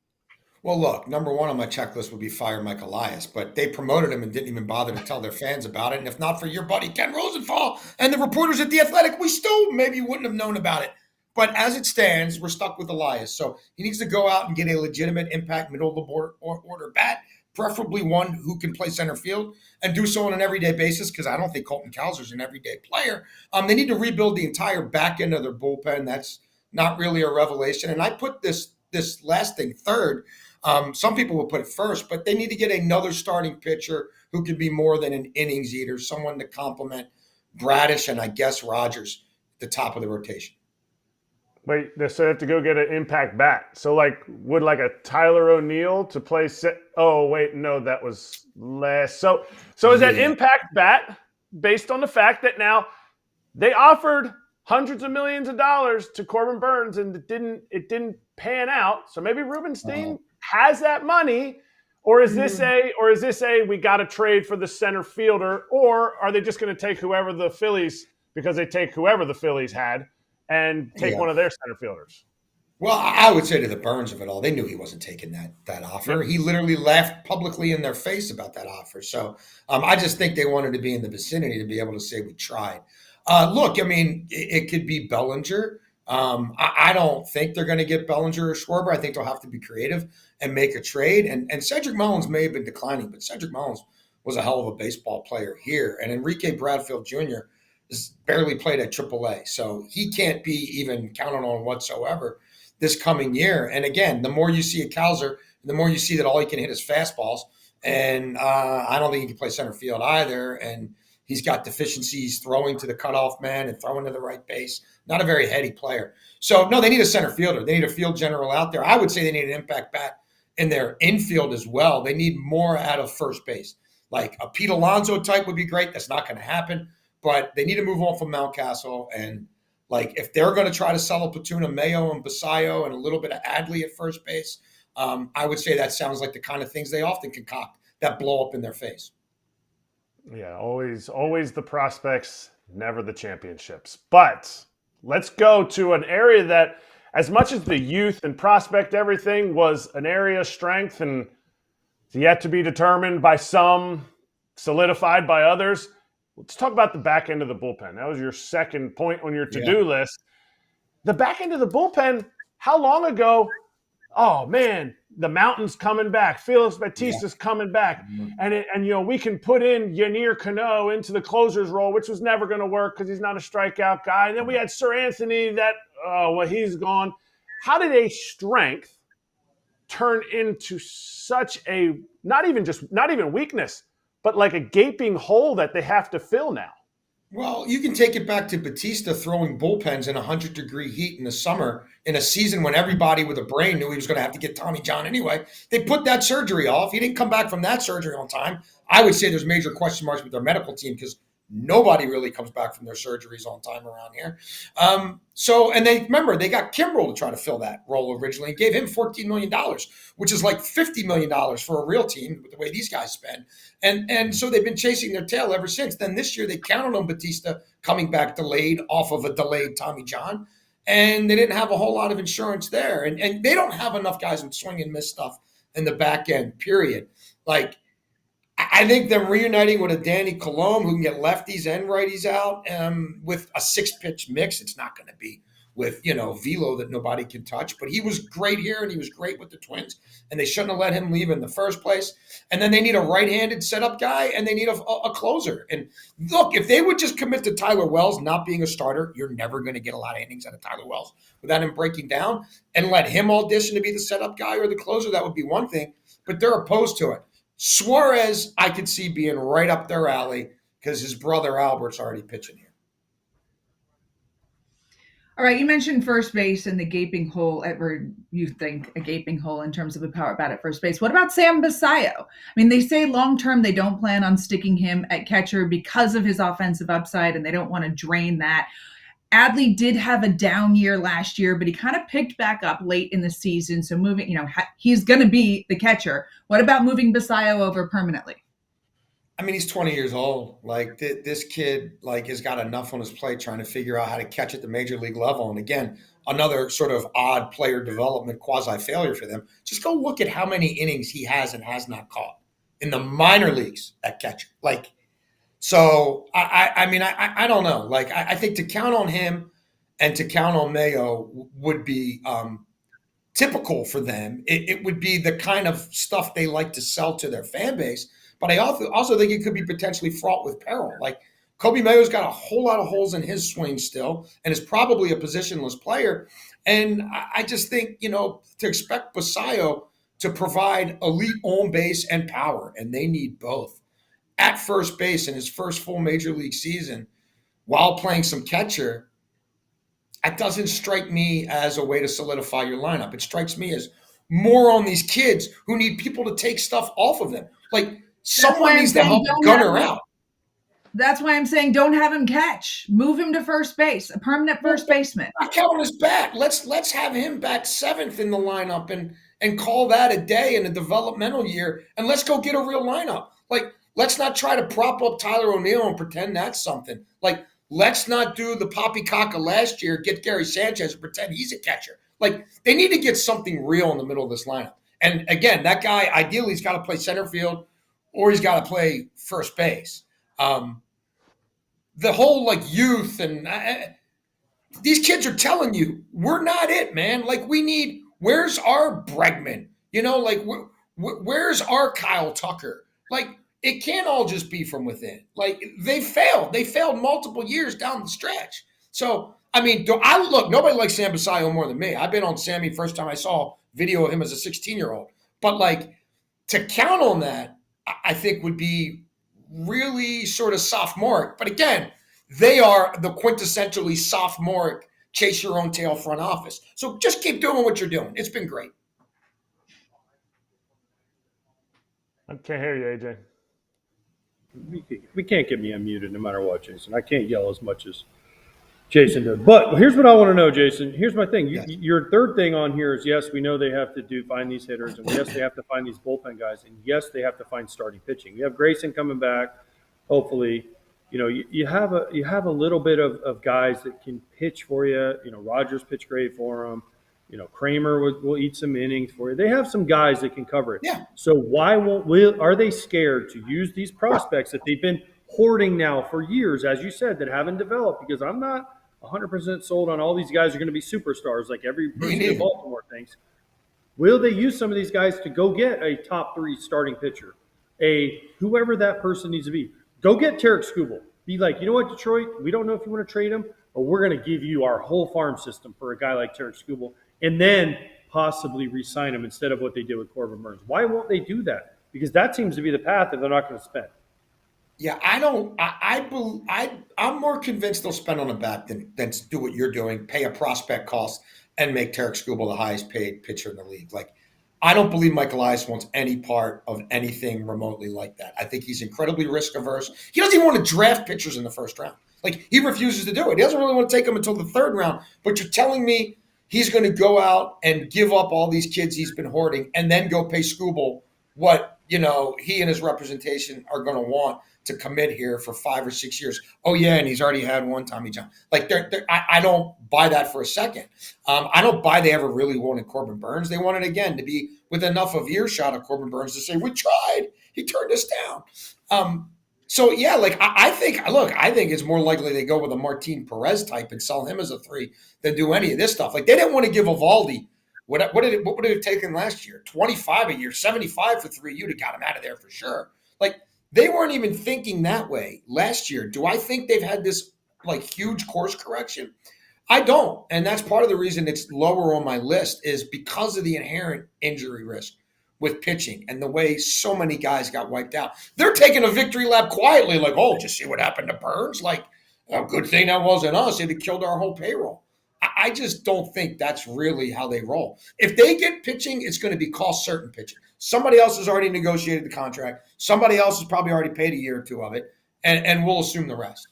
Well, look, number one on my checklist would be fire Mike Elias, but they promoted him and didn't even bother to tell their fans about it. And if not for your buddy Ken Rosenthal and the reporters at The Athletic, we still maybe wouldn't have known about it. But as it stands, we're stuck with Elias. So he needs to go out and get a legitimate impact middle of the order bat, preferably one who can play center field and do so on an everyday basis, because I don't think Colton Cowser's an everyday player. They need to rebuild the entire back end of their bullpen. That's not really a revelation. And I put this last thing third. Some people will put it first, but they need to get another starting pitcher who could be more than an innings eater, someone to complement Bradish and I guess Rogers at the top of the rotation. Wait, so they have to go get an impact bat. So, would a Tyler O'Neill to play? Oh, wait, no, that was last. So is that impact bat based on the fact that now they offered hundreds of millions of dollars to Corbin Burns and it didn't pan out? So maybe Rubenstein has that money, or is this a we got to trade for the center fielder, or are they just going to take whoever the Phillies, because they take whoever the Phillies had and take one of their center fielders? Well, I would say to the Burns of it all, they knew he wasn't taking that offer. Yep. He literally laughed publicly in their face about that offer. So I just think they wanted to be in the vicinity to be able to say we tried. Look, I mean, it could be Bellinger. I don't think they're going to get Bellinger or Schwarber. I think they'll have to be creative and make a trade. And Cedric Mullins may have been declining, but Cedric Mullins was a hell of a baseball player here. And Enrique Bradfield Jr. has barely played at AAA, so he can't be even counted on whatsoever this coming year. And again, the more you see a Kowser, the more you see that all he can hit is fastballs. And I don't think he can play center field either. And he's got deficiencies throwing to the cutoff man and throwing to the right base. Not a very heady player. So, no, they need a center fielder. They need a field general out there. I would say they need an impact bat in their infield as well. They need more out of first base. Like a Pete Alonso type would be great. That's not going to happen. But they need to move on from Mountcastle. And, like, if they're going to try to sell a platoon of Mayo and Basayo and a little bit of Adley at first base, I would say that sounds like the kind of things they often concoct that blow up in their face. Yeah, always the prospects, never the championships. But let's go to an area that, as much as the youth and prospect everything was an area of strength and yet to be determined by some, solidified by others, let's talk about the back end of the bullpen. That was your second point on your to-do list. The back end of the bullpen, how long ago? Oh, man, the mountain's coming back. Felix Bautista's coming back. And we can put in Yanir Cano into the closer's role, which was never going to work because he's not a strikeout guy. And then we had Sir Anthony that, he's gone. How did a strength turn into such a, not even weakness, but like a gaping hole that they have to fill now? Well, you can take it back to Batista throwing bullpens in 100-degree heat in the summer in a season when everybody with a brain knew he was going to have to get Tommy John anyway. They put that surgery off. He didn't come back from that surgery on time. I would say there's major question marks with their medical team because nobody really comes back from their surgeries on time around here. And they got Kimbrel to try to fill that role originally and gave him $14 million, which is like $50 million for a real team with the way these guys spend. And so they've been chasing their tail ever since. Then this year they counted on Batista coming back delayed off of a delayed Tommy John. And they didn't have a whole lot of insurance there. And they don't have enough guys with swing and miss stuff in the back end, period. Like, I think them reuniting with a Danny Colomb who can get lefties and righties out with a 6-pitch mix. It's not going to be with, Velo that nobody can touch. But he was great here and he was great with the Twins. And they shouldn't have let him leave in the first place. And then they need a right-handed setup guy and they need a closer. And look, if they would just commit to Tyler Wells not being a starter, you're never going to get a lot of innings out of Tyler Wells without him breaking down, and let him audition to be the setup guy or the closer. That would be one thing. But they're opposed to it. Suarez, I could see being right up their alley because his brother Albert's already pitching here. All right, you mentioned first base and the gaping hole, or you think a gaping hole in terms of a power bat at first base. What about Sam Basayo? I mean, they say long-term they don't plan on sticking him at catcher because of his offensive upside, and they don't want to drain that. Adley did have a down year last year, but he kind of picked back up late in the season. So moving, he's going to be the catcher. What about moving Basayo over permanently? I mean, he's 20 years old. Like this kid, has got enough on his plate trying to figure out how to catch at the major league level. And again, another sort of odd player development quasi failure for them. Just go look at how many innings he has and has not caught in the minor leagues at catcher. So, I don't know. I think to count on him and to count on Mayo would be typical for them. It would be the kind of stuff they like to sell to their fan base. But I also think it could be potentially fraught with peril. Like, Kobe Mayo's got a whole lot of holes in his swing still and is probably a positionless player. And I just think, to expect Basayo to provide elite on base and power, and they need both, at first base in his first full major league season while playing some catcher, that doesn't strike me as a way to solidify your lineup. It strikes me as more on these kids who need people to take stuff off of them. Someone needs to help Gunner out. That's why I'm saying don't have him catch. Move him to first base, a permanent first baseman. Not counting his bat. Let's have him bat 7th in the lineup and call that a day in a developmental year, and let's go get a real lineup. Let's not try to prop up Tyler O'Neill and pretend that's something. Let's not do the poppycock of last year, get Gary Sanchez and pretend he's a catcher. Like, they need to get something real in the middle of this lineup. And again, that guy, ideally, he's got to play center field or he's got to play first base. The whole like youth and these kids are telling you we're not it, man. Like, we need, where's our Bregman? You know, like where's our Kyle Tucker? Like, it can't all just be from within. Like, they failed. They failed multiple years down the stretch. So, I mean, look, nobody likes Sam Basayo more than me. I've been on Sammy first time I saw video of him as a 16-year-old. But, like, to count on that, I think would be really sort of sophomoric. But again, they are the quintessentially sophomoric, chase your own tail front office. So just keep doing what you're doing. It's been great. I can't hear you, AJ. We can't get me unmuted no matter what, Jason. I can't yell as much as Jason did. But here's what I want to know, Jason. Here's my thing. Yes. Your third thing on here is, yes, we know they have to find these hitters, and yes, they have to find these bullpen guys, and yes, they have to find starting pitching. You have Grayson coming back, hopefully. You know, you have a little bit of guys that can pitch for you. You know, Rogers pitched great for them. You know, Kramer will eat some innings for you. They have some guys that can cover it. Yeah. So why are they scared to use these prospects that they've been hoarding now for years, as you said, that haven't developed? Because I'm not 100% sold on all these guys are going to be superstars like every person in Baltimore thinks. Will they use some of these guys to go get a top 3 starting pitcher, whoever that person needs to be? Go get Tarek Skubal. Be like, you know what, Detroit, we don't know if you want to trade him, but we're going to give you our whole farm system for a guy like Tarek Skubal, and then possibly re-sign him instead of what they did with Corbin Burns. Why won't they do that? Because that seems to be the path that they're not going to spend. Yeah, I'm more convinced they'll spend on a bat than do what you're doing, pay a prospect cost, and make Tarek Skubal the highest paid pitcher in the league. Like, I don't believe Mike Elias wants any part of anything remotely like that. I think he's incredibly risk averse. He doesn't even want to draft pitchers in the first round. Like, he refuses to do it. He doesn't really want to take them until the third round. But you're telling me he's going to go out and give up all these kids he's been hoarding and then go pay Skubal what, you know, he and his representation are going to want to commit here for 5 or 6 years. Oh, yeah, and he's already had one Tommy John. Like, I don't buy that for a second. I don't buy they ever really wanted Corbin Burns. They wanted, again, to be with enough of earshot of Corbin Burns to say, we tried. He turned us down. So, yeah, like, I think it's more likely they go with a Martin Perez type and sell him as a 3 than do any of this stuff. Like, they didn't want to give Evaldi what would it have taken last year? 25 a year, 75 for 3. You'd have got him out of there for sure. Like, they weren't even thinking that way last year. Do I think they've had this like huge course correction? I don't. And that's part of the reason it's lower on my list is because of the inherent injury risk with pitching and the way so many guys got wiped out. They're taking a victory lap quietly like, oh, just see what happened to Burns? Like, a good thing that wasn't us. It'd have killed our whole payroll. I just don't think that's really how they roll. If they get pitching, it's going to be cost certain pitching. Somebody else has already negotiated the contract. Somebody else has probably already paid a year or 2 of it, and we'll assume the rest.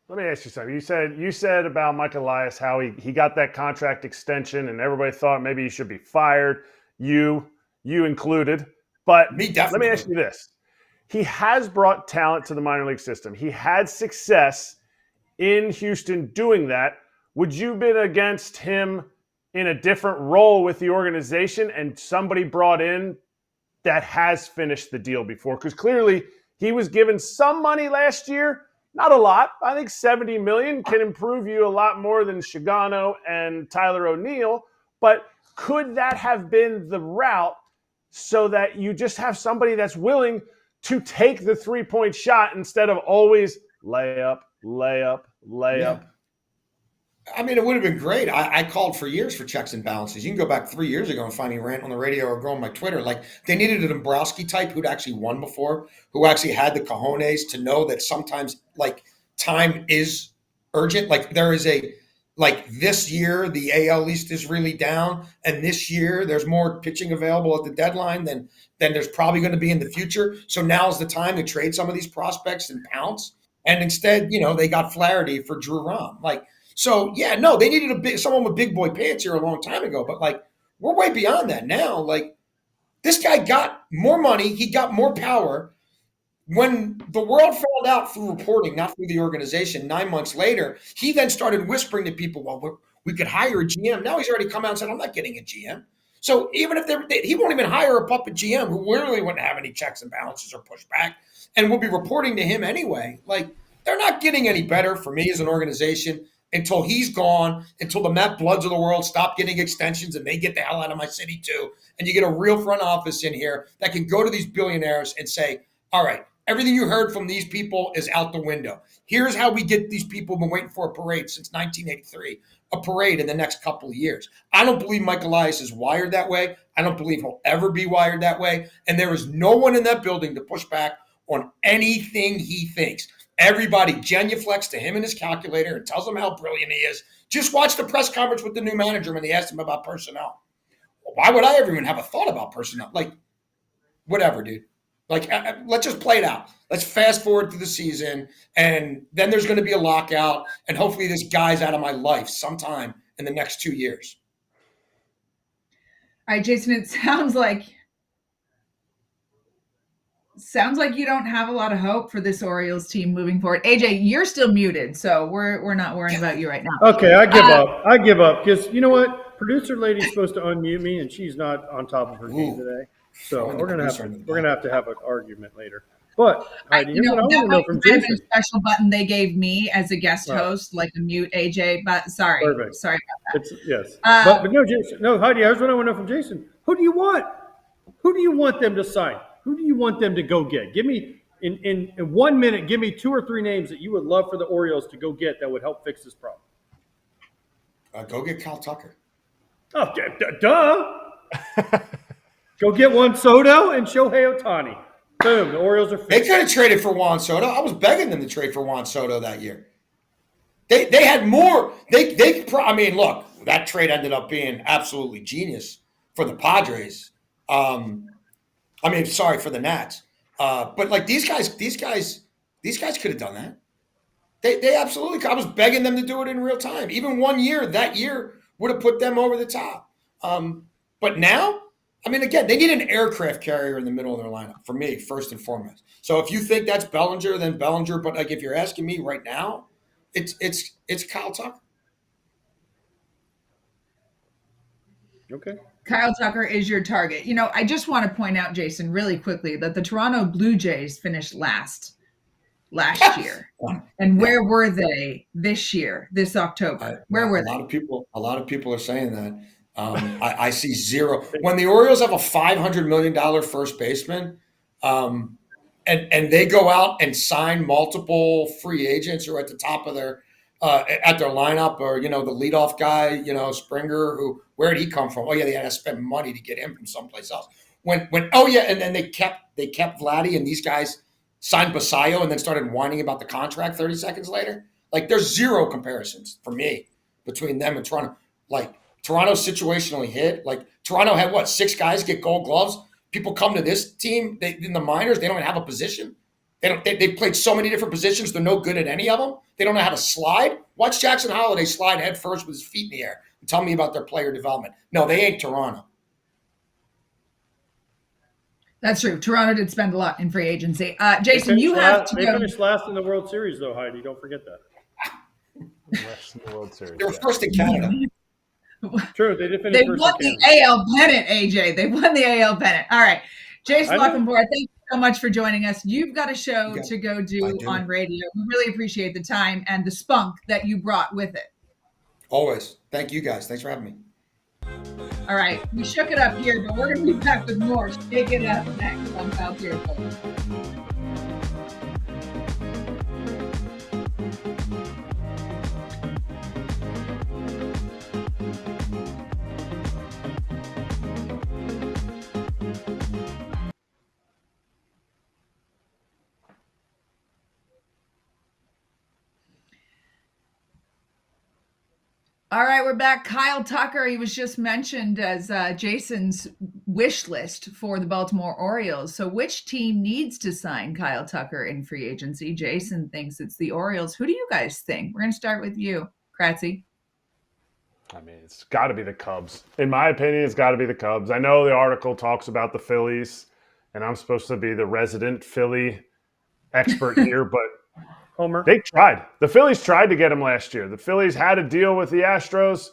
Let me ask you something. You said about Mike Elias how he got that contract extension and everybody thought maybe he should be fired, you included. But Me definitely. let me ask you this. He has brought talent to the minor league system. He had success in Houston doing that. Would you have been against him in a different role with the organization and somebody brought in that has finished the deal before? Because clearly he was given some money last year, not a lot. I think $70 million can improve you a lot more than Shigano and Tyler O'Neill. But could that have been the route so that you just have somebody that's willing to take the 3-point shot instead of always layup? Yeah. I mean, it would have been great. I called for years for checks and balances. You can go back 3 years ago and find me rant on the radio or go on my Twitter. Like, they needed a Dombrowski type who'd actually won before, who actually had the cojones to know that sometimes, like, time is urgent. Like, there is this year, the AL East is really down, and this year there's more pitching available at the deadline than there's probably going to be in the future. So now's the time to trade some of these prospects and pounce. And instead, you know, they got Flaherty for Drew Rom. Like, so, yeah, no, they needed someone with big boy pants here a long time ago. But, like, we're way beyond that now. Like, this guy got more money. He got more power. When the world found out through reporting, not through the organization, 9 months later, he then started whispering to people, well, we could hire a GM. Now he's already come out and said, I'm not getting a GM. So even if he won't even hire a puppet GM who literally wouldn't have any checks and balances or pushback, and we'll be reporting to him anyway. Like, they're not getting any better for me as an organization until he's gone, until the Matt Bloods of the world stop getting extensions and they get the hell out of my city too. And you get a real front office in here that can go to these billionaires and say, all right, everything you heard from these people is out the window. Here's how we get these people been waiting for a parade since 1983, a parade in the next couple of years. I don't believe Mike Elias is wired that way. I don't believe he'll ever be wired that way. And there is no one in that building to push back on anything he thinks. Everybody genuflects to him and his calculator and tells him how brilliant he is. Just watch the press conference with the new manager when they asked him about personnel. Why would I ever even have a thought about personnel? Like, whatever, dude. Like, let's just play it out. Let's fast forward through the season, and then there's going to be a lockout, and hopefully this guy's out of my life sometime in the next 2 years. All right, Jason, it sounds like you don't have a lot of hope for this Orioles team moving forward. AJ, you're still muted, so we're not worrying about you right now. Okay, I give up. I give up because you know what? Producer lady's supposed to unmute me, and she's not on top of her game today. So we're gonna have to have an argument later. But Heidi, here's what I want to know from Jason. A special button they gave me as a guest host, like a mute AJ. But sorry about that. Yes, but no, Jason, no, Heidi. Here's what I want to know from Jason. Who do you want? Who do you want them to sign? Who do you want them to go get? Give me in 1 minute. Give me 2 or 3 names that you would love for the Orioles to go get that would help fix this problem. Go get Kyle Tucker. Oh, duh. Go get Juan Soto and Shohei Ohtani. Boom, the Orioles are fixed. They could have traded for Juan Soto. I was begging them to trade for Juan Soto that year. They had more. I mean, look, that trade ended up being absolutely genius for the Padres. For the Nats. But like these guys could have done that. They absolutely. I was begging them to do it in real time. Even 1 year, that year would have put them over the top. But now, I mean, again, they need an aircraft carrier in the middle of their lineup for me, first and foremost. So if you think that's Bellinger, then Bellinger. But like if you're asking me right now, it's Kyle Tucker. Okay. Kyle Tucker is your target. You know, I just want to point out, Jason, really quickly, that the Toronto Blue Jays finished last year. And where were they this year, this October? Where were they? A lot of people are saying that. I see zero. When the Orioles have a $500 million first baseman, and they go out and sign multiple free agents who are at the top of their lineup, or the leadoff guy, Springer, where did he come from? Oh yeah, they had to spend money to get him from someplace else. And then they kept Vladdy, and these guys signed Basayo and then started whining about the contract 30 seconds later. Like, there's zero comparisons for me between them and Toronto. Like, Toronto's situationally hit. Like, Toronto had 6 guys get Gold Gloves. People come to this team in the minors, they don't even have a position. They played so many different positions. They're no good at any of them. They don't know how to slide. Watch Jackson Holiday slide head first with his feet in the air and tell me about their player development. No, they ain't Toronto. That's true. Toronto did spend a lot in free agency. Jason, you have to They finished last in the World Series, though, Heidi. Don't forget that. Last in the World Series. They were first in Canada. True, they did finish They first won in the Canada. AL pennant, AJ. They won the AL pennant. All right. Jayce La Canfora, thank you so much for joining us. You've got a show to go do on radio. We really appreciate the time and the spunk that you brought with it. Always. Thank you, guys. Thanks for having me. All right. We shook it up here, but we're going to be back with more Shake It Up next on South Here. All right, we're back. Kyle Tucker, he was just mentioned as Jason's wish list for the Baltimore Orioles. So which team needs to sign Kyle Tucker in free agency? Jason thinks it's the Orioles. Who do you guys think? We're going to start with you, Kratzy. I mean, it's got to be the Cubs. In my opinion, it's got to be the Cubs. I know the article talks about the Phillies, and I'm supposed to be the resident Philly expert here, but Homer. They tried. The Phillies tried to get him last year. The Phillies had a deal with the Astros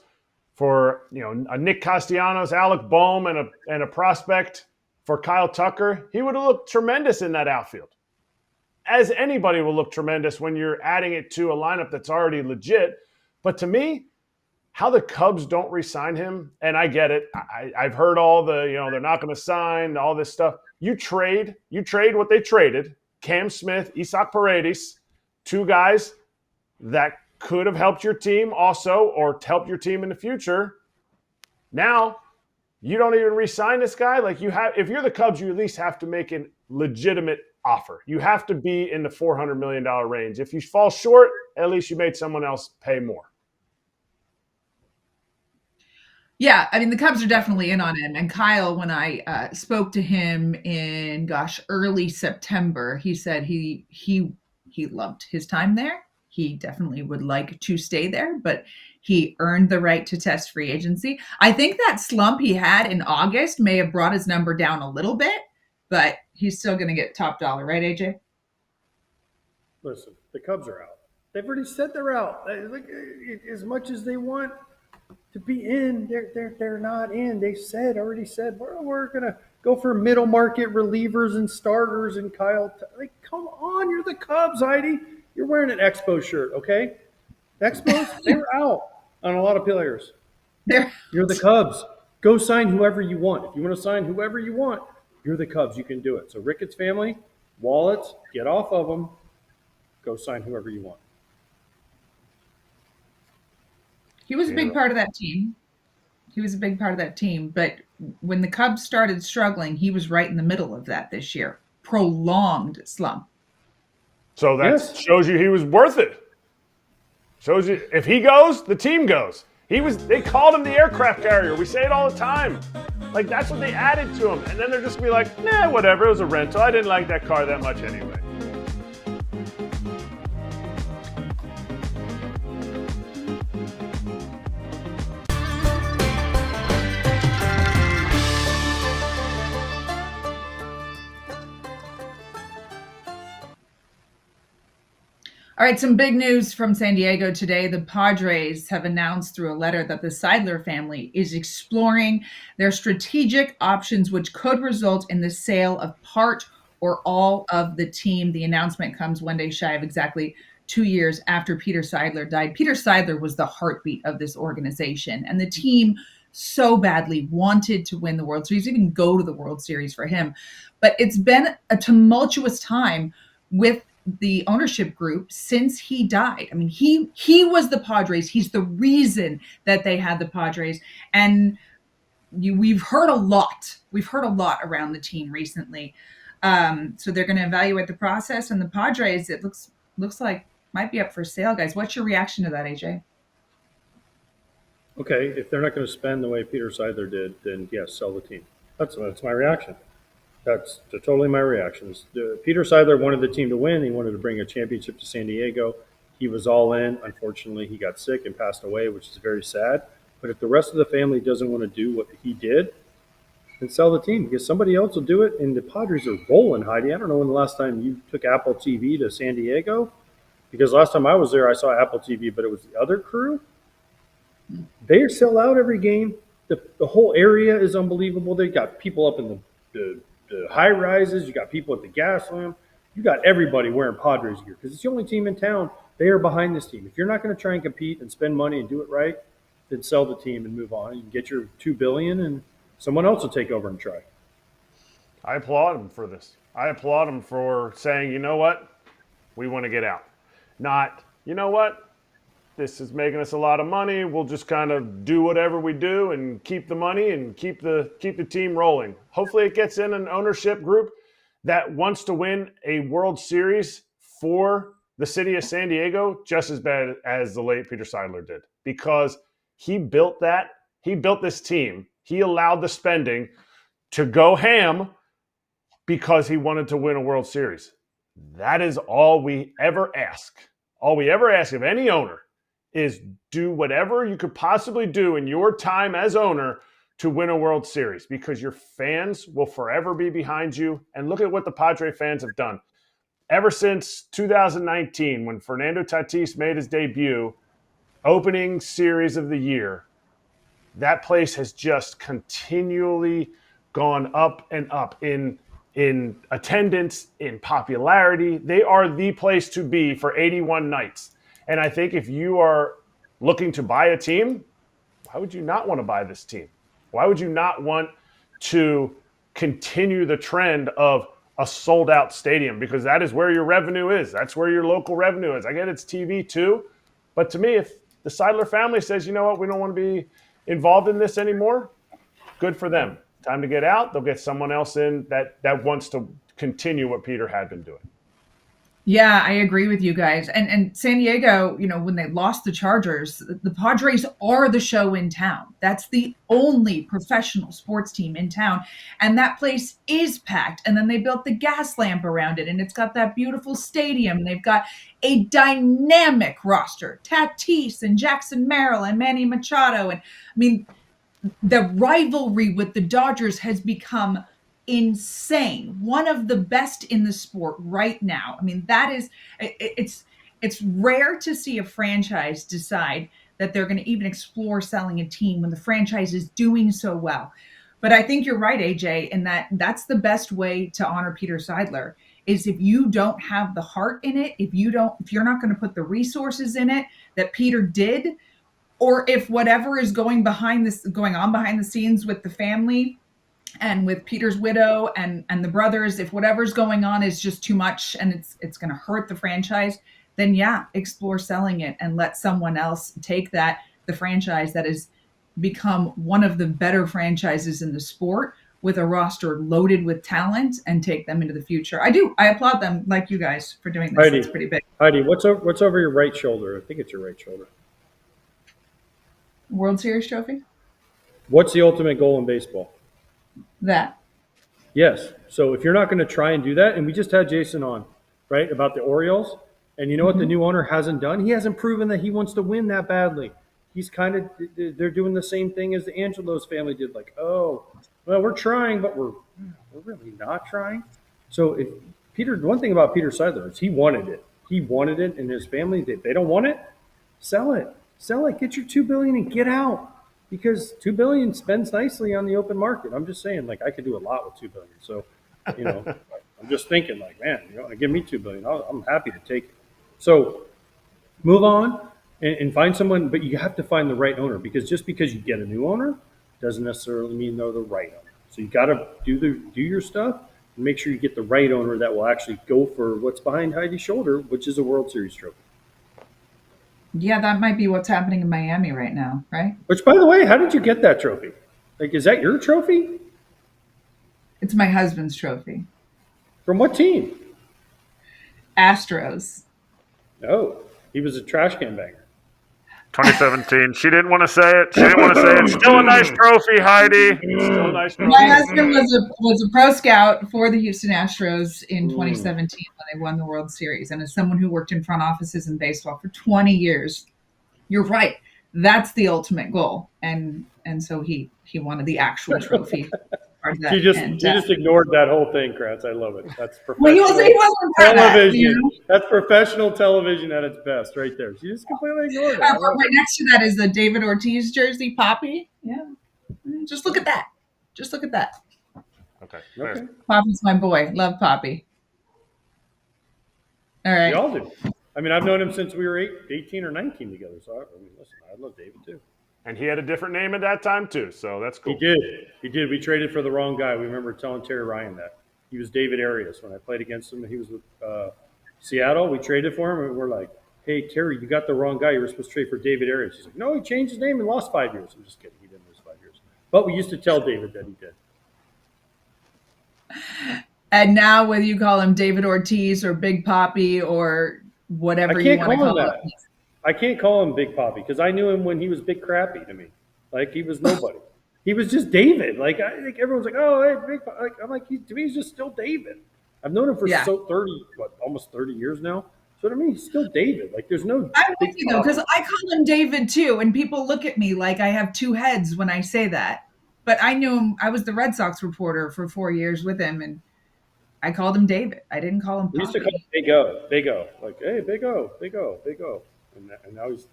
for a Nick Castellanos, Alec Boehm, and a prospect for Kyle Tucker. He would have looked tremendous in that outfield. As anybody will look tremendous when you're adding it to a lineup that's already legit. But to me, how the Cubs don't re-sign him, and I get it. I've heard all the, they're not going to sign, all this stuff. You trade what they traded, Cam Smith, Isaac Paredes, two guys that could have helped your team also or helped your team in the future. Now, you don't even re-sign this guy. If you're the Cubs, you at least have to make a legitimate offer. You have to be in the $400 million range. If you fall short, at least you made someone else pay more. Yeah, I mean, the Cubs are definitely in on him. And Kyle, when I spoke to him in, early September, he said he loved his time there. He definitely would like to stay there, but he earned the right to test free agency. I think that slump he had in August may have brought his number down a little bit, but he's still going to get top dollar, right, AJ? Listen, the Cubs are out. They've already said they're out. As much as they want to be in, they're not in. They already said we're gonna go for middle market relievers and starters and Kyle. Come on, you're the Cubs, Heidi. You're wearing an Expo shirt, okay? Expos, they were out on a lot of players. You're the Cubs. Go sign whoever you want. If you want to sign whoever you want, you're the Cubs. You can do it. So Ricketts family, wallets, get off of them. Go sign whoever you want. He was a big part of that team. But when the Cubs started struggling, he was right in the middle of that this year. Prolonged slump. So that shows you he was worth it. Shows you if he goes, the team goes. They called him the aircraft carrier. We say it all the time. That's what they added to him. And then they're just gonna be like, nah, whatever, it was a rental. I didn't like that car that much anyway. All right, some big news from San Diego today. The Padres have announced through a letter that the Seidler family is exploring their strategic options, which could result in the sale of part or all of the team. The announcement comes one day shy of exactly 2 years after Peter Seidler died. Peter Seidler was the heartbeat of this organization, and the team so badly wanted to win the World Series, even go to the World Series for him. But it's been a tumultuous time with the ownership group since he died. I mean, he was the Padres. He's the reason that they had the Padres. And we've heard a lot. We've heard a lot around the team recently. So they're going to evaluate the process. And the Padres, it looks like might be up for sale, guys. What's your reaction to that, AJ? Okay, if they're not going to spend the way Peter Seidler did, then yes, sell the team. That's my reaction. That's totally my reaction. Peter Seidler wanted the team to win. He wanted to bring a championship to San Diego. He was all in. Unfortunately, he got sick and passed away, which is very sad. But if the rest of the family doesn't want to do what he did, then sell the team because somebody else will do it. And the Padres are rolling, Heidi. I don't know when the last time you took Apple TV to San Diego, because last time I was there, I saw Apple TV, but it was the other crew. They sell out every game. The whole area is unbelievable. They got people up in the high rises. You got people at the gas lamp. You got everybody wearing Padres gear because it's the only team in town. They are behind this team. If you're not going to try and compete and spend money and do it right, then sell the team and move on. You can get your $2 billion, and someone else will take over and try. I applaud him for this. I applaud him for saying, you know what, we want to get out. Not, you know what, this is making us a lot of money. We'll just kind of do whatever we do and keep the money and keep the team rolling. Hopefully it gets in an ownership group that wants to win a World Series for the city of San Diego just as bad as the late Peter Seidler did, because he built that. He built this team. He allowed the spending to go ham because he wanted to win a World Series. That is all we ever ask. All we ever ask of any owner is do whatever you could possibly do in your time as owner to win a World Series, because your fans will forever be behind you. And look at what the Padre fans have done. ever since 2019 when Fernando Tatis made his debut, opening series of the year, that place has just continually gone up and up in attendance, in popularity. They are the place to be for 81 nights. And I think if you are looking to buy a team, why would you not want to buy this team? Why would you not want to continue the trend of a sold-out stadium? Because that is where your revenue is. That's where your local revenue is. I get it's TV too, but to me, if the Seidler family says, you know what, we don't want to be involved in this anymore, good for them. Time to get out. They'll get someone else in that wants to continue what Peter had been doing. Yeah, I agree with you guys. And San Diego, when they lost the Chargers, the Padres are the show in town. That's the only professional sports team in town. And that place is packed. And then they built the gas lamp around it. And it's got that beautiful stadium. They've got a dynamic roster. Tatis and Jackson Merrill and Manny Machado. And the rivalry with the Dodgers has become insane. One of the best in the sport right now. That is, it's rare to see a franchise decide that they're going to even explore selling a team when the franchise is doing so well. But I think you're right, AJ, in that's the best way to honor Peter Seidler is if you don't have the heart in it, if you're not going to put the resources in it that Peter did, or if whatever is going on behind the scenes with the family and with Peter's widow and the brothers, if whatever's going on is just too much and it's going to hurt the franchise, then yeah, explore selling it and let someone else take the franchise that has become one of the better franchises in the sport with a roster loaded with talent and take them into the future. I applaud them like you guys for doing this. Heidi, it's pretty big. Heidi, what's over your right shoulder? I think it's your right shoulder. World Series trophy? What's the ultimate goal in baseball? That. Yes. So if you're not going to try and do that, and we just had Jason on, right, about the Orioles, and you know what the new owner hasn't done? He hasn't proven that he wants to win that badly. They're doing the same thing as the Angelos family did. Like, oh, well, we're trying, but we're really not trying. So one thing about Peter Seidler is he wanted it. He wanted it, and his family, they don't want it, sell it. Sell it. Get your $2 billion and get out. Because $2 billion spends nicely on the open market. I'm just saying, I could do a lot with $2 billion. So, I'm just thinking, man, give me $2 billion. I'm happy to take it. So, move on and find someone, but you have to find the right owner because just because you get a new owner doesn't necessarily mean they're the right owner. So you got to do your stuff and make sure you get the right owner that will actually go for what's behind Heidi's shoulder, which is a World Series trophy. Yeah, that might be what's happening in Miami right now, right? Which, by the way, how did you get that trophy? Is that your trophy? It's my husband's trophy. From what team? Astros. Oh, he was a trash can banger. 2017. She didn't want to say it. It's still a nice trophy, Heidi. Still a nice trophy. My husband was a pro scout for the Houston Astros in 2017 when they won the World Series. And as someone who worked in front offices in baseball for 20 years, you're right. That's the ultimate goal. And so he wanted the actual trophy. She just ignored that whole thing, Kratz. I love it. That's professional well, he wasn't television. That's professional television at its best, right there. She just completely ignored it. Right next to that is the David Ortiz jersey, Papi. Yeah, just look at that. Okay. Papi's my boy. Love Papi. All right. We all do. I've known him since we were 18 or 19 together. So listen, I love David too. And he had a different name at that time, too, so that's cool. He did. We traded for the wrong guy. We remember telling Terry Ryan that. He was David Arias. When I played against him, he was with Seattle. We traded for him, and we're like, hey, Terry, you got the wrong guy. You were supposed to trade for David Arias. He's like, no, he changed his name and lost 5 years. I'm just kidding. He didn't lose 5 years. But we used to tell David that he did. And now whether you call him David Ortiz or Big Papi or whatever you want to call him. I can't call him Big Papi because I knew him when he was Big Crappy to me. He was nobody. He was just David. I think everyone's like, oh, hey, Big Papi. I'm like, to me, he's just still David. I've known him for almost 30 years now. So to me, he's still David. There's no. I'm with you though, because I call him David too, and people look at me like I have two heads when I say that. But I knew him. I was the Red Sox reporter for 4 years with him, and I called him David. I didn't call him We used to Papi. call him Big O. Like, hey, Big O. And now he's,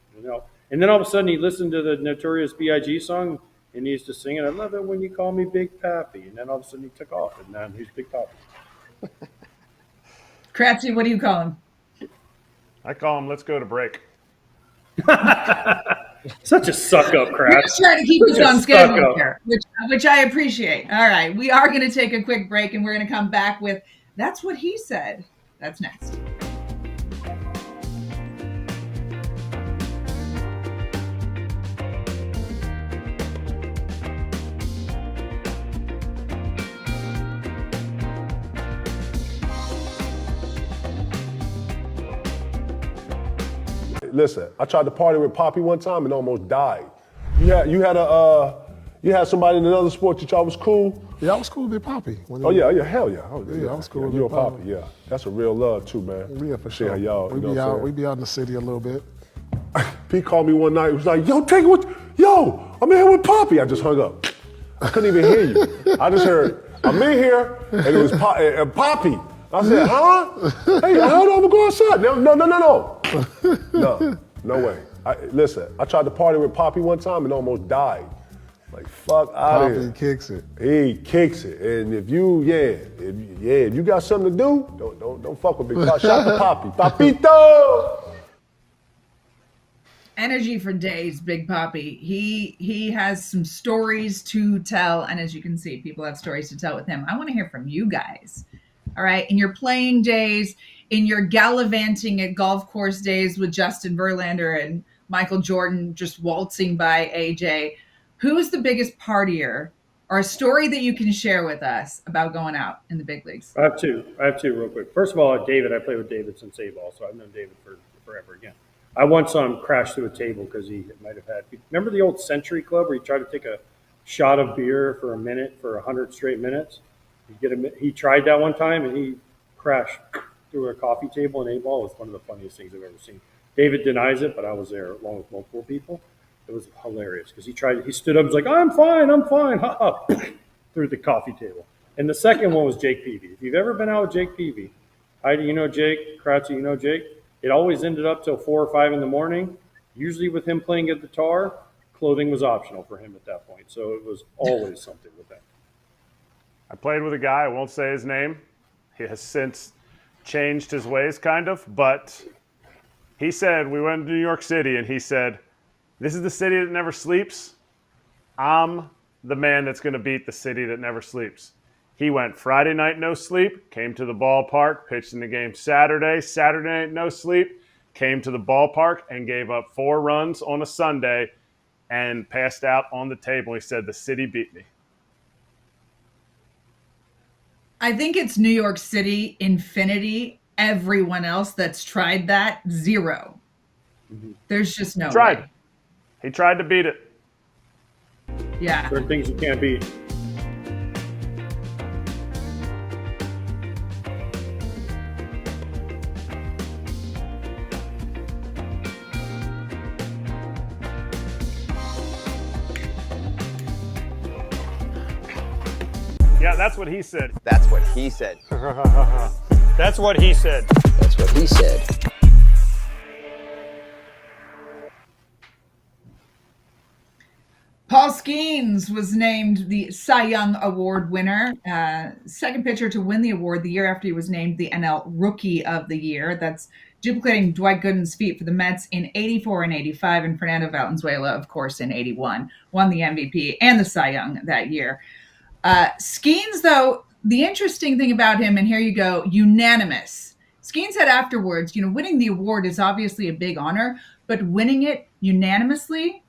and then all of a sudden he listened to the Notorious B.I.G. song and he used to sing it. I love it when you call me Big Papi. And then all of a sudden he took off and now he's Big Papi. Kratzy, what do you call him? I call him, let's go to break. Such a suck up, We're crap. just trying to keep us Such a on schedule suck-up. here, which I appreciate. All right, we are going to take a quick break, and we're going to come back with That's What He Said. That's next. Listen, I tried to party with Papi one time and almost died. You had somebody in another sport you thought was cool? Yeah, I was cool with Big Papi. Oh yeah, hell yeah. Oh, Yeah, I was cool with You and Big Papi. Papi, yeah. That's a real love too, man. Yeah, for See sure. how y'all, we you know be what I'm out. saying? We be out in the city a little bit. Pete called me one night. He was like, "Yo, take it with, yo, I'm in here with Papi." I just hung up. I couldn't even hear you. I just heard, "I'm in here," and it was Papi. I said, "Huh? Hey, hold on, I'm gonna go outside." No way. Listen, I tried to party with Papi one time and almost died. Like, fuck out of here. Papi kicks it. He kicks it, and if you got something to do, don't fuck with Big Papi. Shout out to Papi, Papito. Energy for days, Big Papi. He has some stories to tell, and as you can see, people have stories to tell with him. I want to hear from you guys. All right, in your playing days, in your gallivanting at golf course days with Justin Verlander and Michael Jordan just waltzing by AJ, who is the biggest partier, or a story that you can share with us about going out in the big leagues? I have two real quick. First of all, David, I played with David since A-ball, so I've known David for forever again. I once saw him crash through a table because he might have had, remember the old Century Club where he tried to take a shot of beer for a minute for 100 straight minutes? He tried that one time and he crashed through a coffee table in A-ball. It was one of the funniest things I've ever seen. David denies it, but I was there along with multiple people. It was hilarious because he stood up and was like, I'm fine, through the coffee table. And the second one was Jake Peavy. If you've ever been out with Jake Peavy, Heidi, you know Jake, Kratz, you know Jake, it always ended up till 4 or 5 in the morning. Usually with him playing a guitar, clothing was optional for him at that point. So it was always something with that. I played with a guy, I won't say his name. He has since changed his ways, kind of, but he said, we went to New York City, and he said, this is the city that never sleeps. I'm the man that's going to beat the city that never sleeps. He went Friday night, no sleep, came to the ballpark, pitched in the game Saturday night, no sleep, came to the ballpark and gave up 4 runs on a Sunday and passed out on the table. He said, the city beat me. I think it's New York City, infinity. Everyone else that's tried that, 0. There's just no way. He tried to beat it. Yeah. Certain things you can't beat. Yeah, that's what he said. That's what he said. That's what he said. That's what he said. Paul Skenes was named the Cy Young Award winner, second pitcher to win the award the year after he was named the NL Rookie of the Year. That's duplicating Dwight Gooden's feat for the Mets in 84 and 85, and Fernando Valenzuela, of course, in 81. Won the MVP and the Cy Young that year. Skenes, though, the interesting thing about him, and here you go, unanimous. Skenes said afterwards, winning the award is obviously a big honor, but winning it unanimously,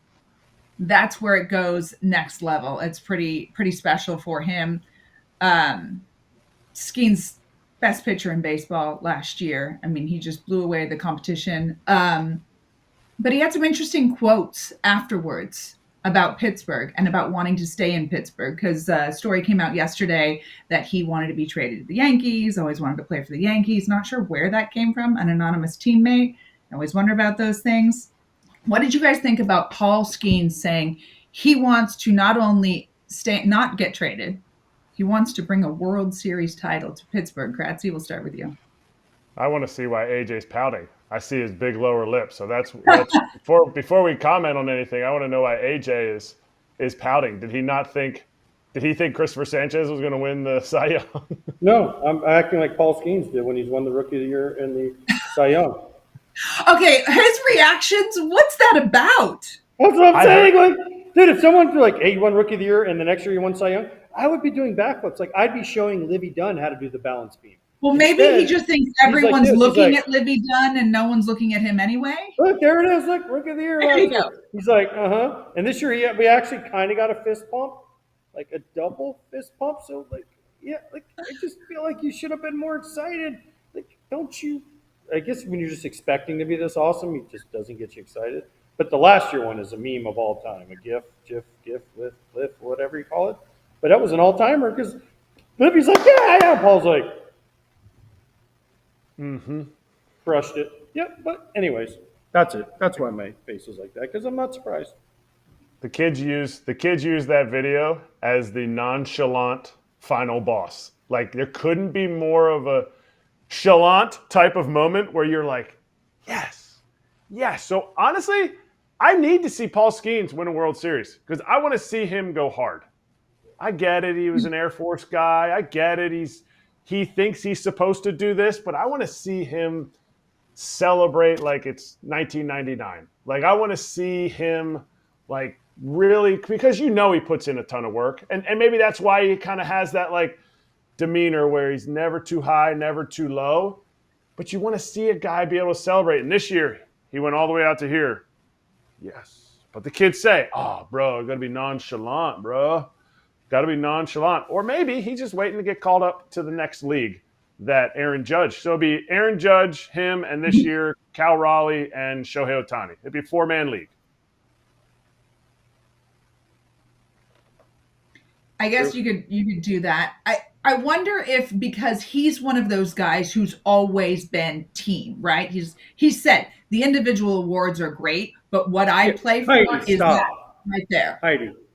that's where it goes next level. It's pretty special for him. Skenes, best pitcher in baseball last year. I mean, he just blew away the competition. But he had some interesting quotes afterwards about Pittsburgh and about wanting to stay in Pittsburgh, because a story came out yesterday that he wanted to be traded to the Yankees, always wanted to play for the Yankees. Not sure where that came from, an anonymous teammate. I always wonder about those things. What did you guys think about Paul Skenes saying he wants to not only not get traded, He wants to bring a World Series title to Pittsburgh. Kratzy, we'll start with you. I want to see why AJ's pouting. I see his big lower lip. So that's before we comment on anything, I want to know why AJ is pouting. Did he think Christopher Sanchez was going to win the Cy Young? No, I'm acting like Paul Skenes did when he's won the Rookie of the Year and the Cy Young. Okay, his reactions, what's that about? That's what I'm saying. Like, dude, if someone like, hey, you won Rookie of the Year and the next year you won Cy Young, I would be doing backflips. Like, I'd be showing Livy Dunn how to do the balance beam. Well, maybe he just thinks everyone's looking at Livy Dunn and no one's looking at him anyway. Look, there it is. Look, Rookie of the Year. There you go. He's like, And this year we actually kind of got a fist pump, like a double fist pump. So, like, yeah, like I just feel like you should have been more excited. Like, don't you? I guess when you're just expecting to be this awesome, it just doesn't get you excited. But the last year one is a meme of all time, a GIF, lift, whatever you call it. But that was an all-timer because Livy's like, yeah. Paul's like, crushed it. Yeah, but anyways, that's it. That's why my face is like that, because I'm not surprised. The kids use that video as the nonchalant final boss. Like, there couldn't be more of a chalant type of moment where you're like, yes. So honestly, I need to see Paul Skenes win a World Series because I want to see him go hard. I get it. He was an Air Force guy. I get it. He thinks he's supposed to do this, but I want to see him celebrate like it's 1999. Like, I want to see him like really, because he puts in a ton of work. And maybe that's why he kind of has that like demeanor where he's never too high, never too low. But you want to see a guy be able to celebrate. And this year, he went all the way out to here. Yes. But the kids say, oh, bro, got to be nonchalant, bro. Got to be nonchalant. Or maybe he's just waiting to get called up to the next league, that Aaron Judge. So it'll be Aaron Judge, him, and this year, Cal Raleigh and Shohei Ohtani. It'd be a 4-man league. I guess you could do that. I wonder if, because he's one of those guys who's always been team, right? He said the individual awards are great, but what I play for is that right there.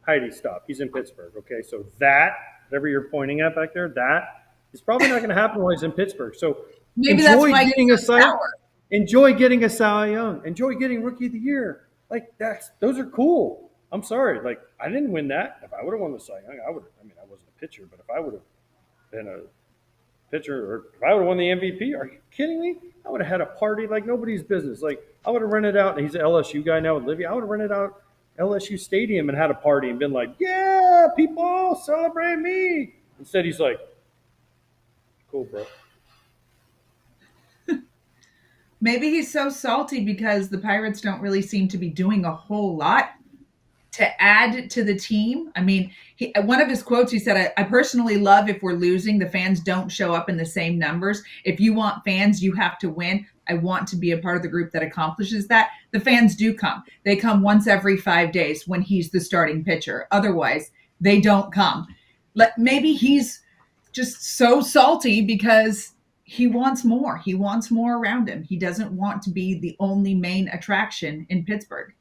Heidi, stop. He's in Pittsburgh, okay? So that, whatever you're pointing at back there, that is probably not going to happen while he's in Pittsburgh. So maybe that's why enjoy getting a Cy Young. Enjoy getting Rookie of the Year. Like, those are cool. I'm sorry. Like, I didn't win that. If I would have won the Cy Young, I wasn't a pitcher, but if I would have been a pitcher, or if I would have won the MVP, are you kidding me? I would have had a party like nobody's business. Like, I would have rented out, and he's an LSU guy now with Livy. I would have rented out LSU Stadium and had a party and been like, yeah, people, celebrate me. Instead, he's like, cool, bro. Maybe he's so salty because the Pirates don't really seem to be doing a whole lot to add to the team. I mean, one of his quotes, he said, I personally love if we're losing, the fans don't show up in the same numbers. If you want fans, you have to win. I want to be a part of the group that accomplishes that. The fans do come. They come once every 5 days when he's the starting pitcher. Otherwise, they don't come. Maybe he's just so salty because he wants more. He wants more around him. He doesn't want to be the only main attraction in Pittsburgh.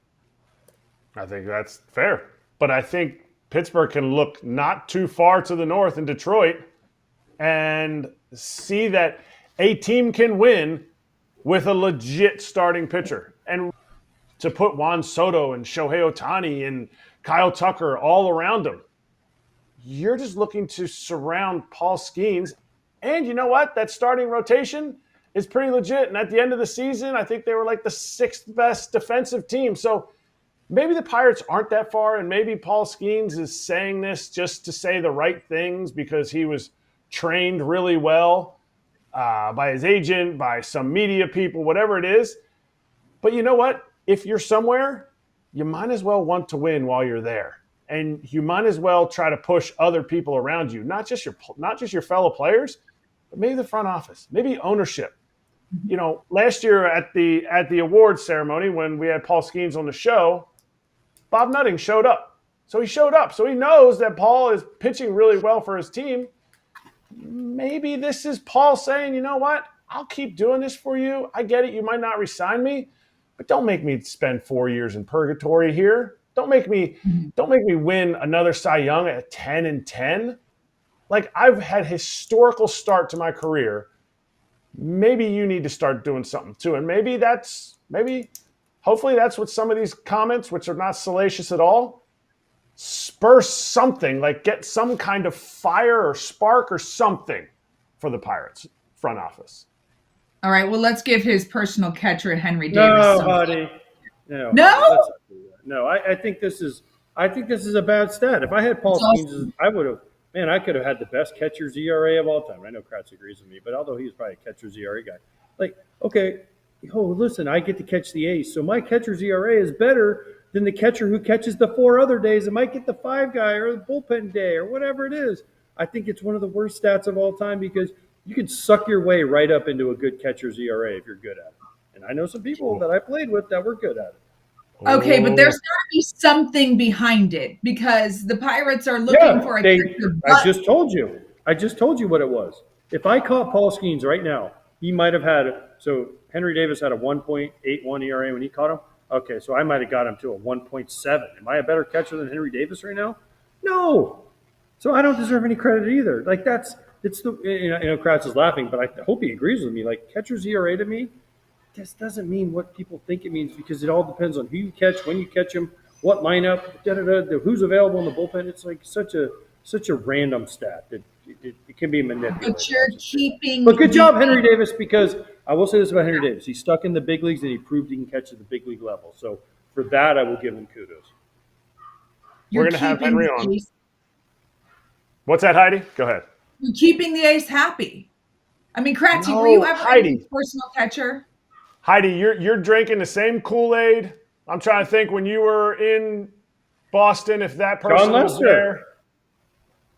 I think that's fair. But I think Pittsburgh can look not too far to the north in Detroit and see that a team can win with a legit starting pitcher. And to put Juan Soto and Shohei Ohtani and Kyle Tucker all around him, you're just looking to surround Paul Skenes. And you know what? That starting rotation is pretty legit. And at the end of the season, I think they were like the 6th best defensive team. So maybe the Pirates aren't that far, and maybe Paul Skenes is saying this just to say the right things because he was trained really well by his agent, by some media people, whatever it is. But you know what? If you're somewhere, you might as well want to win while you're there. And you might as well try to push other people around you, not just your fellow players, but maybe the front office, maybe ownership. You know, last year at the awards ceremony when we had Paul Skenes on the show, Bob Nutting showed up. So he showed up. So he knows that Paul is pitching really well for his team. Maybe this is Paul saying, you know what? I'll keep doing this for you. I get it. You might not re-sign me, but don't make me spend 4 years in purgatory here. Don't make me win another Cy Young at 10-10. Like, I've had historical start to my career. Maybe you need to start doing something too. And hopefully that's what some of these comments, which are not salacious at all, spur something, like get some kind of fire or spark or something for the Pirates front office. All right, well, let's give his personal catcher, Henry Davis. No, Heidi. No. I think this is a bad stat. If I had Paul Skenes, I would have. Man, I could have had the best catcher's ERA of all time. I know Kratz agrees with me, but although he's probably a catcher's ERA guy, like, okay, listen, I get to catch the ace, so my catcher's ERA is better than the catcher who catches the 4 other days and might get the 5 guy or the bullpen day or whatever it is. I think it's one of the worst stats of all time because you can suck your way right up into a good catcher's ERA if you're good at it. And I know some people that I played with that were good at it. Okay, but there's got to be something behind it because the Pirates are looking for a catcher. I just told you what it was. If I caught Paul Skenes right now, he might have had – so Henry Davis had a 1.81 ERA when he caught him. Okay, so I might have got him to a 1.7. Am I a better catcher than Henry Davis right now? No. So I don't deserve any credit either. Like, Kratz is laughing, but I hope he agrees with me. Like, catcher's ERA to me, this doesn't mean what people think it means because it all depends on who you catch, when you catch them, what lineup, who's available in the bullpen. It's like such a random stat that it can be manipulated. But you're keeping. But good job, Henry Davis, because I will say this about Henry Davis: he's stuck in the big leagues and he proved he can catch at the big league level. So for that, I will give him kudos. We're going to have Henry on. What's that, Heidi? Go ahead. You're keeping the ace happy. I mean, Kratzy, were you ever a personal catcher? Heidi, you're drinking the same Kool-Aid. I'm trying to think when you were in Boston, if that person was there.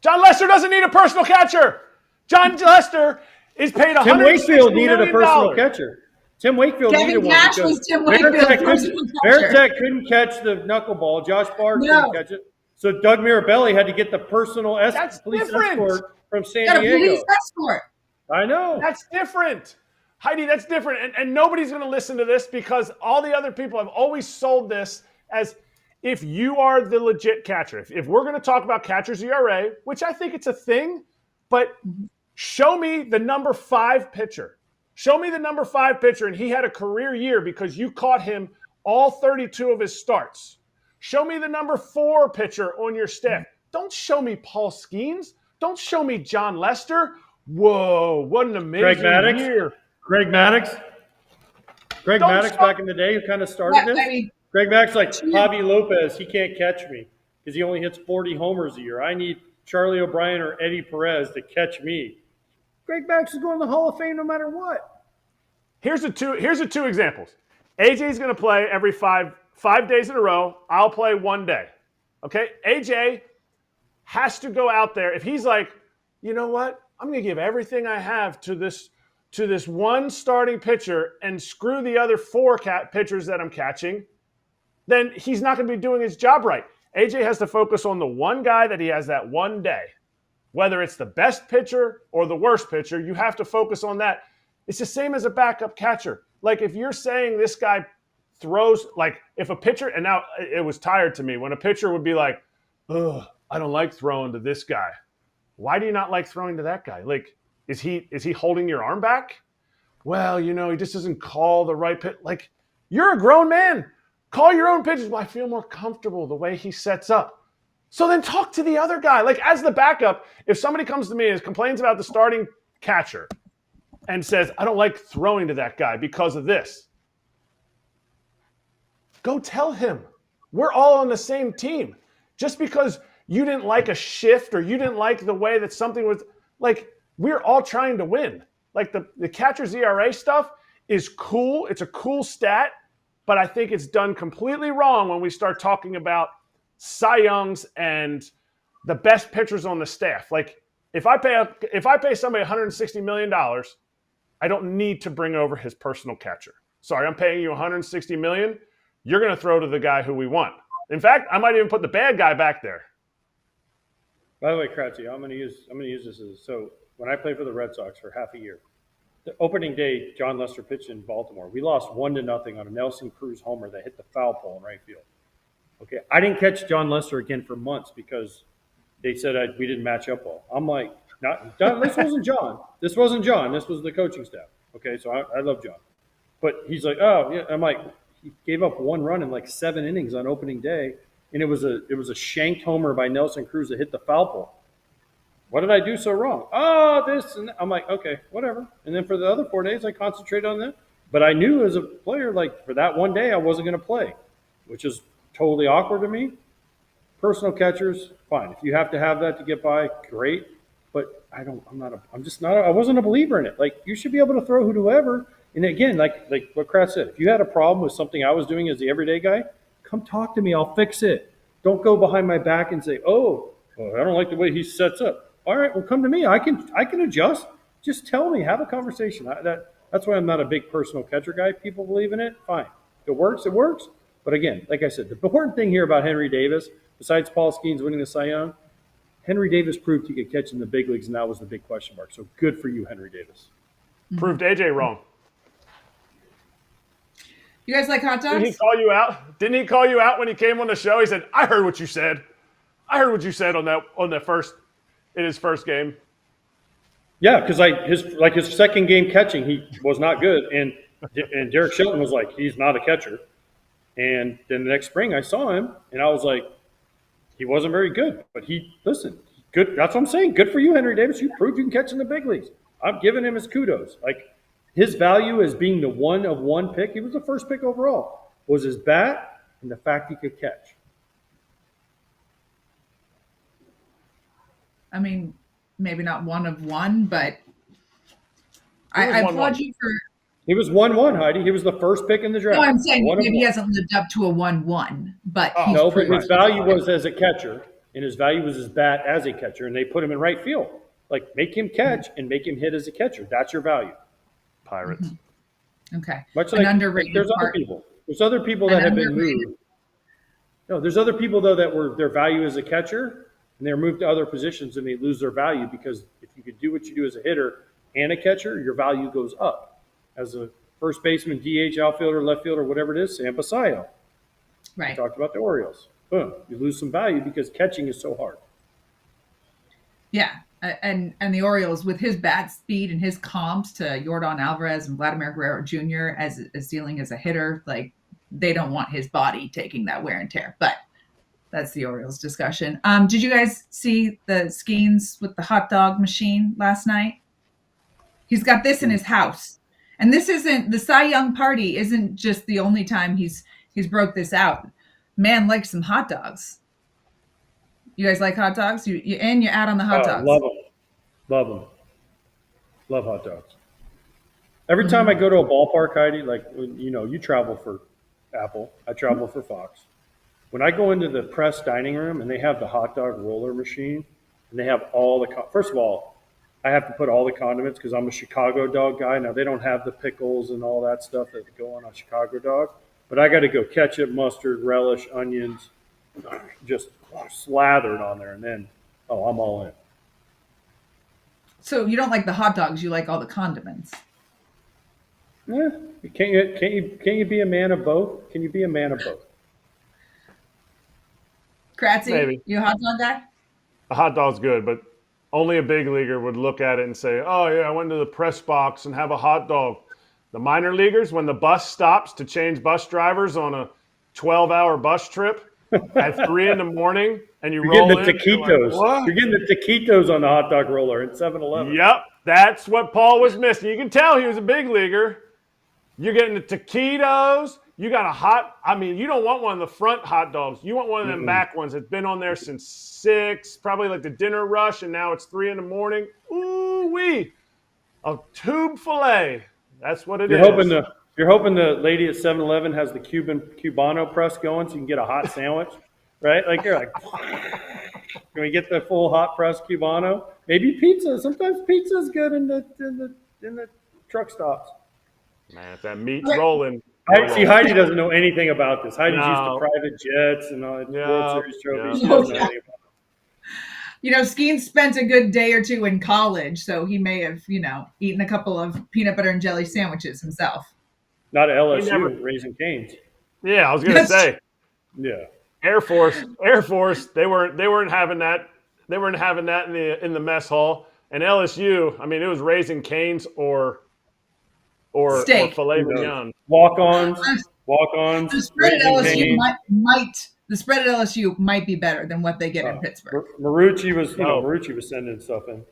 John Lester doesn't need a personal catcher. John Lester is paid $160 Tim Wakefield needed a personal million. catcher. Tim Wakefield needed one. Nash was Tim Wakefield's personal catcher. Varitek couldn't catch the knuckleball. Josh Bard couldn't catch it. So Doug Mirabelli had to get the personal police escort from San Diego. Police escort. I know. That's different. Heidi, that's different. And nobody's going to listen to this because all the other people have always sold this as if you are the legit catcher. If we're going to talk about catcher's ERA, which I think it's a thing, but show me the number 5 pitcher. Show me the number 5 pitcher, and he had a career year because you caught him all 32 of his starts. Show me the number 4 pitcher on your staff. Don't show me Paul Skenes. Don't show me John Lester. Whoa, what an amazing year. Greg Maddux back in the day who kind of started this. Greg Maddux like Javi Lopez. He can't catch me because he only hits 40 homers a year. I need Charlie O'Brien or Eddie Perez to catch me. Greg Maddux is going to the Hall of Fame no matter what. Here's the two examples. AJ's going to play every five days in a row. I'll play one day. Okay? AJ has to go out there. If he's like, you know what? I'm going to give everything I have to this one starting pitcher and screw the other 4 pitchers that I'm catching, then he's not going to be doing his job right. AJ has to focus on the one guy that he has that one day. Whether it's the best pitcher or the worst pitcher, you have to focus on that. It's the same as a backup catcher. Like if you're saying this guy throws, like if a pitcher, and now it was tired to me when a pitcher would be like, ugh, I don't like throwing to this guy. Why do you not like throwing to that guy? Like, is he holding your arm back? Well, he just doesn't call the right pitch. Like, you're a grown man. Call your own pitches. Well, I feel more comfortable the way he sets up. So then talk to the other guy. Like, as the backup, if somebody comes to me and complains about the starting catcher and says, I don't like throwing to that guy because of this, go tell him. We're all on the same team. Just because you didn't like a shift or you didn't like the way that something was, like, we're all trying to win. Like, the catcher's ERA stuff is cool. It's a cool stat, but I think it's done completely wrong when we start talking about Cy Youngs and the best pitchers on the staff. Like, if I pay somebody $160 million, I don't need to bring over his personal catcher. Sorry, I'm paying you $160 million. You're going to throw to the guy who we want. In fact, I might even put the bad guy back there. By the way, Kratzy, I'm going to use this as so. When I played for the Red Sox for half a year, the opening day, John Lester pitched in Baltimore. We lost 1-0 on a Nelson Cruz homer that hit the foul pole in right field. Okay, I didn't catch John Lester again for months because they said we didn't match up well. I'm like, this wasn't John. This wasn't John. This was the coaching staff. Okay, so I love John. But he's like, oh, yeah. I'm like, he gave up one run in like 7 innings on opening day, and it was a shanked homer by Nelson Cruz that hit the foul pole. What did I do so wrong? Oh, this and that. I'm like, okay, whatever. And then for the other 4 days, I concentrated on that. But I knew as a player, like for that one day, I wasn't going to play, which is totally awkward to me. Personal catchers, fine. If you have to have that to get by, great. But I wasn't a believer in it. Like, you should be able to throw whoever. And again, like what Kratz said, if you had a problem with something I was doing as the everyday guy, come talk to me. I'll fix it. Don't go behind my back and say, oh, I don't like the way he sets up. All right, well, come to me. I can adjust. Just tell me. Have a conversation. That's why I'm not a big personal catcher guy. People believe in it. Fine. If it works, it works. But again, like I said, the important thing here about Henry Davis, besides Paul Skenes winning the Cy Young, Henry Davis proved he could catch in the big leagues, and that was the big question mark. So good for you, Henry Davis. Proved AJ wrong. You guys like hot dogs? Didn't he call you out? Didn't he call you out when he came on the show? He said, "I heard what you said. I heard what you said on his first game." Yeah, because his second game catching, he was not good, and Derek Shelton was like, he's not a catcher. And then the next spring, I saw him, and I was like, he wasn't very good. But good. That's what I'm saying. Good for you, Henry Davis. You proved you can catch in the big leagues. I'm giving him his kudos. Like, his value as being the 1 of 1 pick, he was the first pick overall, was his bat and the fact he could catch. I mean, maybe not 1 of 1, but I applaud you for. He was 1-1, Heidi. He was the first pick in the draft. No, I'm saying maybe he 1-1. hasn't lived up to a 1-1, but No, but his value was as a catcher, and his value was his bat as a catcher, and they put him in right field. Like, make him catch and make him hit as a catcher. That's your value. Pirates. Okay. Much An like underrated there's other part. people. There's other people that have been moved. No, there's other people though that were their value as a catcher, and they're moved to other positions and they lose their value because if you could do what you do as a hitter and a catcher, your value goes up. As a first baseman, DH, outfielder, left fielder, whatever it is, Sam Basayo. Right. We talked about the Orioles. Boom. You lose some value because catching is so hard. Yeah. And the Orioles, with his bat speed and his comps to Yordan Alvarez and Vladimir Guerrero Jr. as a ceiling as a hitter, like, they don't want his body taking that wear and tear. But that's the Orioles discussion. Did you guys see the Skenes with the hot dog machine last night? He's got this in his house. And this isn't, the Cy Young party isn't just the only time he's broke this out. Man likes some hot dogs. You guys like hot dogs? You add on the hot dogs. Love them. Love them. Love hot dogs. Every time I go to a ballpark, Heidi, like, you travel for Apple. I travel for Fox. When I go into the press dining room and they have the hot dog roller machine and they have all the first of all, I have to put all the condiments because I'm a Chicago dog guy. Now, they don't have the pickles and all that stuff that go on a Chicago dog. But I got to go ketchup, mustard, relish, onions, just slathered on there. And then, I'm all in. So you don't like the hot dogs. You like all the condiments. Yeah. Can't you be a man of both? Can you be a man of both? Kratzy, Maybe. you a hot dog guy? A hot dog's good, but only a big leaguer would look at it and say, "Oh yeah, I went to the press box and have a hot dog." The minor leaguers, when the bus stops to change bus drivers on a 12-hour bus trip at 3 a.m. and You're roll getting the in, you're taquitos. like, "What?" You're getting the taquitos on the hot dog roller at 7-Eleven. Yep, that's what Paul was missing. You can tell he was a big leaguer. You're getting the taquitos. You got you don't want one of the front hot dogs. You want one of them back ones that's been on there since 6, probably like the dinner rush, and now it's 3 a.m. Ooh-wee. A tube filet. That's what it is. You're hoping the lady at 7-Eleven has the Cubano press going so you can get a hot sandwich, right? Like, you're like, can we get the full hot press Cubano? Maybe pizza. Sometimes pizza is good in the truck stops. Man, if that meat's rolling. Heidi doesn't know anything about this. Heidi's used to private jets and all World Series trophies. She doesn't know anything about it. Skenes spent a good day or two in college, so he may have, eaten a couple of peanut butter and jelly sandwiches himself. Not at LSU, Raising Cane's. Yeah, I was gonna say. Yeah. Air Force. They weren't having that They weren't having that in the mess hall. And LSU, I mean, it was Raising Cane's or Steak. filet mignon. Walk-ons, The spread at Raising LSU Cane's. the spread at LSU might be better than what they get in Pittsburgh. Marucci was sending stuff in.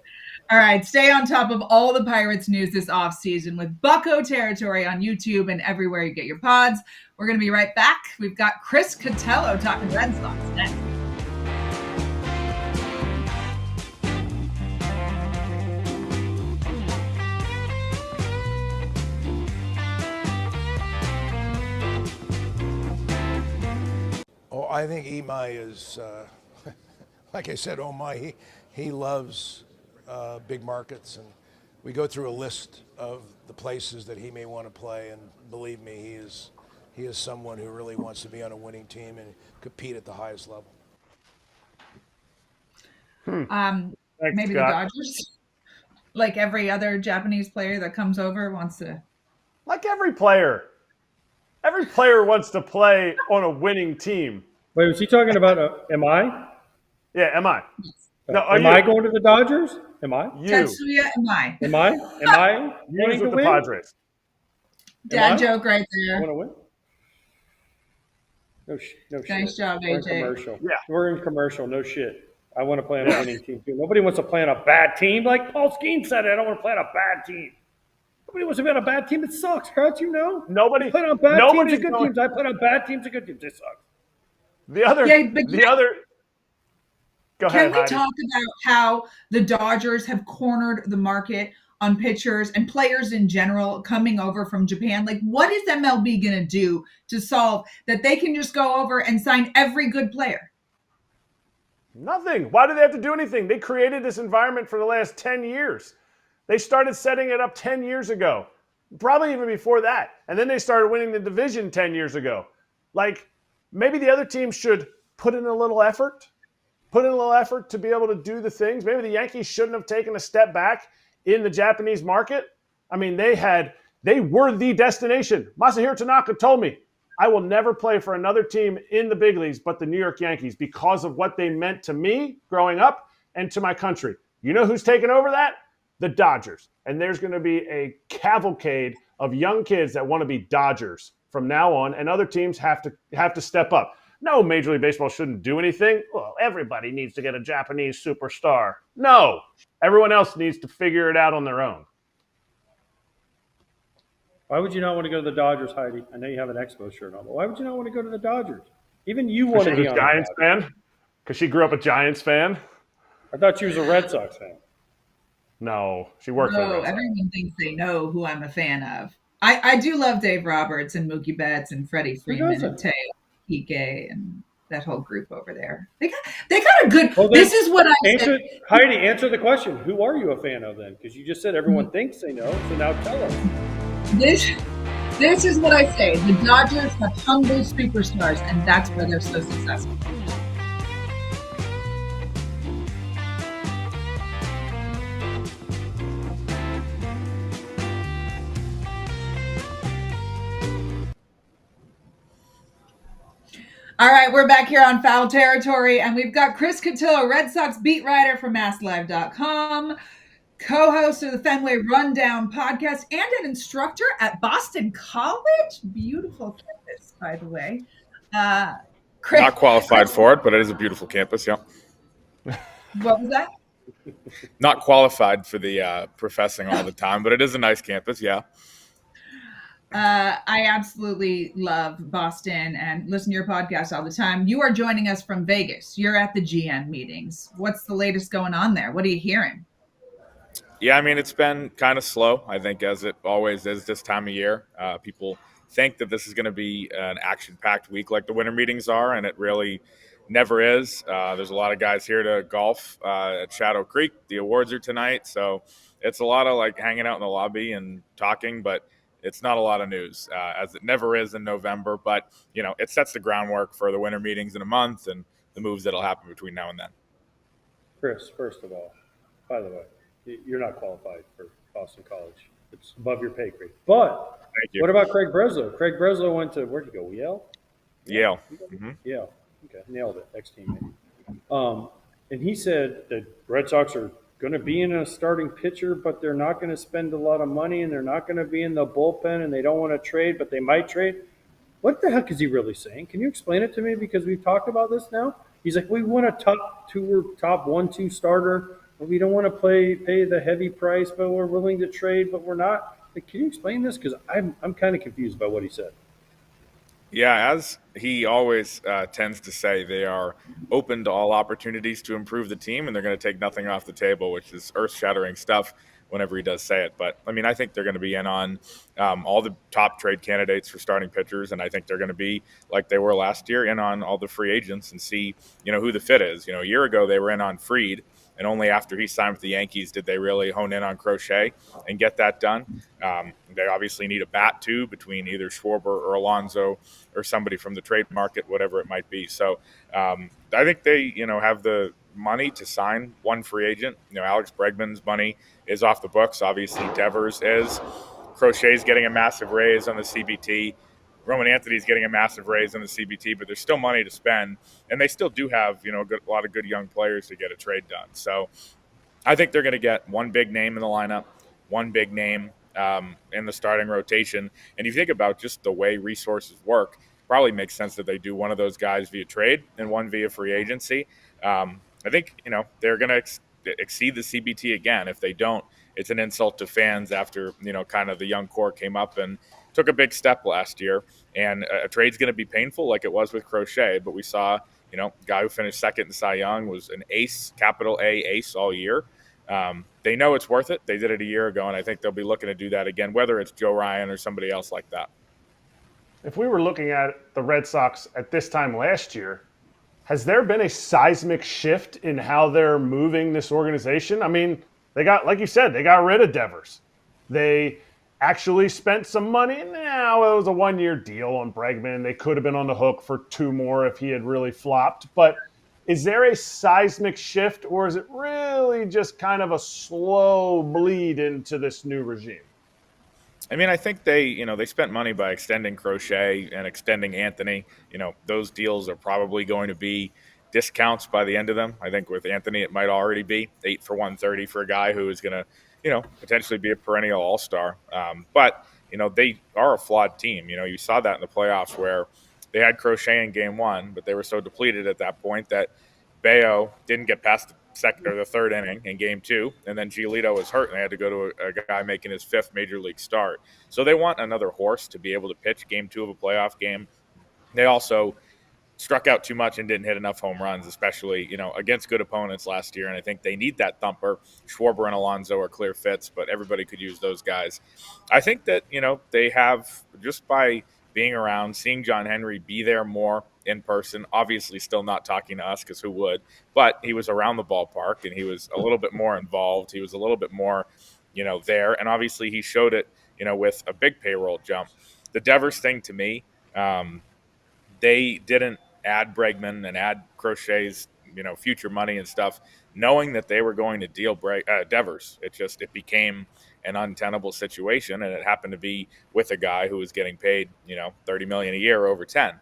All right, stay on top of all the Pirates news this offseason with Bucko Territory on YouTube and everywhere you get your pods. We're going to be right back. We've got Chris Cotillo talking Red Sox next. Oh, I think Imai is, like I said, he loves big markets, and we go through a list of the places that he may want to play, and believe me, he is someone who really wants to be on a winning team and compete at the highest level. Thanks, Maybe Scott. the Dodgers, like every other Japanese player that comes over wants to. Like every player. Every player wants to play on a winning team. Wait, was he talking about Imai? Yeah, am I? No, Am I going to the Dodgers? Am I? You. Tatsuya Imai. Am I You wanting to with the win? Padres. Dad I? joke right I there. want to win. No shit. Nice job, We're in AJ. commercial. Yeah. We're in commercial. No shit. I want to play on a winning team too. Nobody wants to play on a bad team. Like Paul Skenes said it. I don't want to play on a bad team. Nobody wants to be on a bad team. It sucks, Kratz, you know. Nobody. I played on bad teams nobody's and good going- teams. I played on bad teams and good teams. It sucks. The other. Yeah, but the other. Go Can ahead, we Heidi. talk about how the Dodgers have cornered the market on pitchers and players in general coming over from Japan? Like, what is MLB going to do to solve that they can just go over and sign every good player? Nothing. Why do they have to do anything? They created this environment for the last 10 years. They started setting it up 10 years ago, probably even before that. And then they started winning the division 10 years ago. Like, maybe the other teams should put in a little effort to be able to do the things. Maybe the Yankees shouldn't have taken a step back in the Japanese market. I mean, they were the destination. Masahiro Tanaka told me, I will never play for another team in the big leagues but the New York Yankees because of what they meant to me growing up and to my country. You know who's taken over that? The Dodgers. And there's going to be a cavalcade of young kids that want to be Dodgers from now on, and other teams have to step up. No, Major League Baseball shouldn't do anything. Well, everybody needs to get a Japanese superstar. No, everyone else needs to figure it out on their own. Why would you not want to go to the Dodgers, Heidi? I know you have an Expo shirt on, but why would you not want to go to the Dodgers? Even you want She to was be a on the Giants Dodgers. fan? Because she grew up a Giants fan? I thought she was a Red Sox fan. No, she worked for the No, Red Sox. everyone thinks they know who I'm a fan of. I do love Dave Roberts and Mookie Betts and Freddie Freeman and Teo Kike and that whole group over there. They got a good. Well, then this is what I said. Heidi, answer the question. Who are you a fan of then? Because you just said everyone thinks they know, so now tell us. This is what I say. The Dodgers have humble superstars, and that's why they're so successful. All right, we're back here on Foul Territory, and we've got Chris Cotillo, Red Sox beat writer for Masslive.com, co-host of the Fenway Rundown podcast, and an instructor at Boston College. Beautiful campus, by the way. Chris, Not qualified for it, but it is a beautiful campus, yeah. what was that? Not qualified for the professing all the time, but it is a nice campus, yeah. I absolutely love Boston and listen to your podcast all the time. You are joining us from Vegas. You're at the GM meetings. What's the latest going on there? What are you hearing? Yeah, I mean, it's been kind of slow, I think, as it always is this time of year. People think that this is going to be an action-packed week like the winter meetings are, and it really never is. There's a lot of guys here to golf at Shadow Creek. The awards are tonight, so it's a lot of, like, hanging out in the lobby and talking, but it's not a lot of news, as it never is in November. But, you know, it sets the groundwork for the winter meetings in a month and the moves that will happen between now and then. Chris, first of all, by the way, you're not qualified for Boston College. It's above your pay grade. But Thank you. what about Craig Breslow? Craig Breslow went to, where'd he go, Yale? Yale. Mm-hmm. Yeah. Okay, nailed it. Ex-teammate. and he said that Red Sox are going to be in a starting pitcher, but they're not going to spend a lot of money, and they're not going to be in the bullpen, and they don't want to trade, but they might trade. What the heck is he really saying? Can you explain it to me? Because we've talked about this now. He's like, we want a top 1-2 starter, but we don't want to pay the heavy price, but we're willing to trade, but we're not. Like, can you explain this? Because I'm kind of confused by what he said. Yeah, as he always tends to say, they are open to all opportunities to improve the team, and they're going to take nothing off the table, which is earth-shattering stuff whenever he does say it. But, I mean, I think they're going to be in on all the top trade candidates for starting pitchers, and I think they're going to be, like they were last year, in on all the free agents and see, who the fit is. A year ago they were in on Fried, and only after he signed with the Yankees did they really hone in on Crochet and get that done. They obviously need a bat, too, between either Schwarber or Alonso or somebody from the trade market, whatever it might be. So I think they, have the money to sign one free agent. Alex Bregman's money is off the books. Obviously, Devers is. Crochet's getting a massive raise on the CBT. Roman Anthony's getting a massive raise on the CBT, but there's still money to spend, and they still do have, a lot of good young players to get a trade done. So I think they're going to get one big name in the lineup, one big name in the starting rotation. And if you think about just the way resources work, probably makes sense that they do one of those guys via trade and one via free agency. I think, they're going to exceed the CBT again. If they don't, it's an insult to fans after, kind of the young core came up and took a big step last year. And a trade's going to be painful like it was with Crochet, but we saw, guy who finished second in Cy Young was an ace, capital A ace all year. They know it's worth it. They did it a year ago, and I think they'll be looking to do that again, whether it's Joe Ryan or somebody else like that. If we were looking at the Red Sox at this time last year, has there been a seismic shift in how they're moving this organization? I mean, they got, like you said, they got rid of Devers. They actually spent some money. Now it was a one-year deal on Bregman. They could have been on the hook for 2 more if he had really flopped. But is there a seismic shift, or is it really just kind of a slow bleed into this new regime? I mean, I think they spent money by extending Crochet and extending Anthony. Those deals are probably going to be discounts by the end of them. I think with Anthony, it might already be 8 for $130 for a guy who is going to, potentially be a perennial all-star. But they are a flawed team. You saw that in the playoffs where they had Crochet in game 1, but they were so depleted at that point that Bayo didn't get past the second or the third inning in game 2, and then Giolito was hurt, and they had to go to a guy making his 5th major league start. So they want another horse to be able to pitch game 2 of a playoff game. They also struck out too much and didn't hit enough home runs, especially, against good opponents last year. And I think they need that thumper. Schwarber and Alonso are clear fits, but everybody could use those guys. I think that, they have, just by being around, seeing John Henry be there more in person, obviously still not talking to us because who would, but he was around the ballpark and he was a little bit more involved. He was a little bit more, there. And obviously he showed it, with a big payroll jump. The Devers thing to me, they didn't add Bregman and add Crochet's, future money and stuff, knowing that they were going to deal Devers. It became an untenable situation, and it happened to be with a guy who was getting paid, $30 million a year over 10.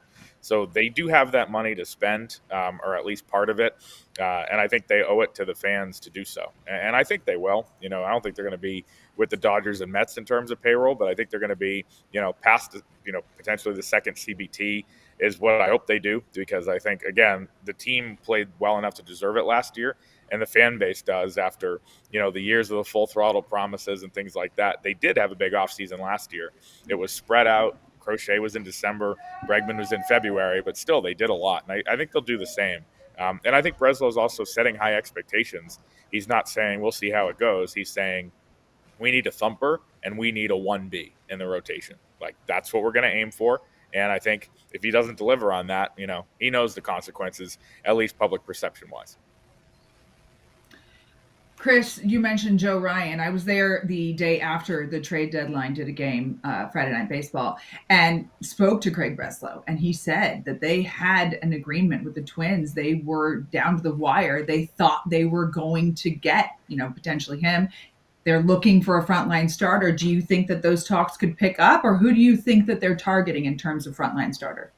So they do have that money to spend, or at least part of it, and I think they owe it to the fans to do so. And I think they will. I don't think they're going to be with the Dodgers and Mets in terms of payroll, but I think they're going to be, past, potentially the second CBT is what I hope they do, because I think, again, the team played well enough to deserve it last year, and the fan base does after, the years of the full throttle promises and things like that. They did have a big offseason last year. It was spread out. Crochet was in December. Bregman was in February, but still they did a lot, and I think they'll do the same. And I think Breslow is also setting high expectations. He's not saying we'll see how it goes. He's saying we need a thumper and we need a 1B in the rotation. Like, that's what we're going to aim for. And I think if he doesn't deliver on that, he knows the consequences, at least public perception-wise. Chris, you mentioned Joe Ryan. I was there the day after the trade deadline, did a game, Friday Night Baseball, and spoke to Craig Breslow. And he said that they had an agreement with the Twins. They were down to the wire. They thought they were going to get, potentially him. They're looking for a frontline starter. Do you think that those talks could pick up, or who do you think that they're targeting in terms of frontline starter?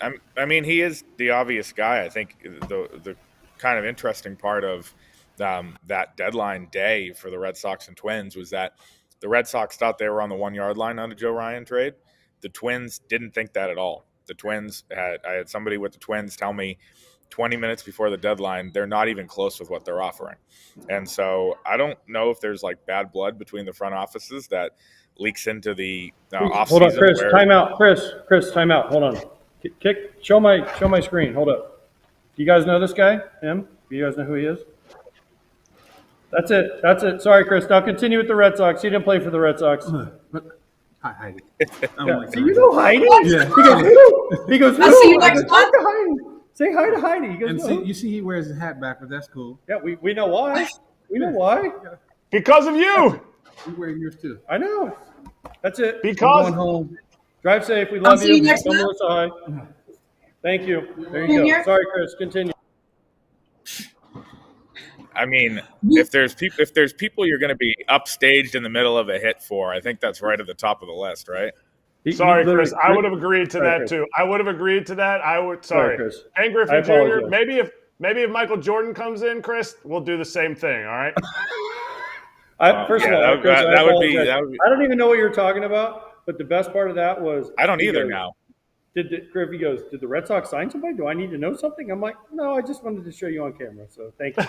I mean, he is the obvious guy. I think the kind of interesting part of that deadline day for the Red Sox and Twins was that the Red Sox thought they were on the 1 yard line on the Joe Ryan trade. The Twins didn't think that at all. I had somebody with the Twins tell me 20 minutes before the deadline, they're not even close with what they're offering. And so I don't know if there's like bad blood between the front offices that leaks into the offseason. Hold on, Chris, time out. Chris, time out. Hold on. Show my screen. Hold up. Do you guys know this guy? Him? Do you guys know who he is? That's it. Sorry, Chris. Now continue with the Red Sox. He didn't play for the Red Sox. Hi, Heidi. Yeah. So you know Heidi? Yeah. He goes, I'll see you next month. Say hi to Heidi. He goes, And you see he wears his hat backwards. That's cool. yeah, we know why. We know why. Because of you. You wear yours too. I know. That's it. I'm Because going home. Drive safe. We I'll love see you you. next Tell month. Melissa hi. Thank you. There you Junior? go. Sorry, Chris. Continue. I mean, if there's people you're going to be upstaged in the middle of a hit for, I think that's right at the top of the list, right? Sorry, Chris. I would have agreed to that too. I would have agreed to that. Sorry, Chris. And I Griffey Jr. apologize. Maybe if Michael Jordan comes in, Chris, we'll do the same thing. All right. First of yeah, all, Chris, that would be. I don't even know what you're talking about. But the best part of that was I don't he either goes, now. Griffey goes, did the Red Sox sign somebody? Do I need to know something? I'm like, no, I just wanted to show you on camera. So thank you.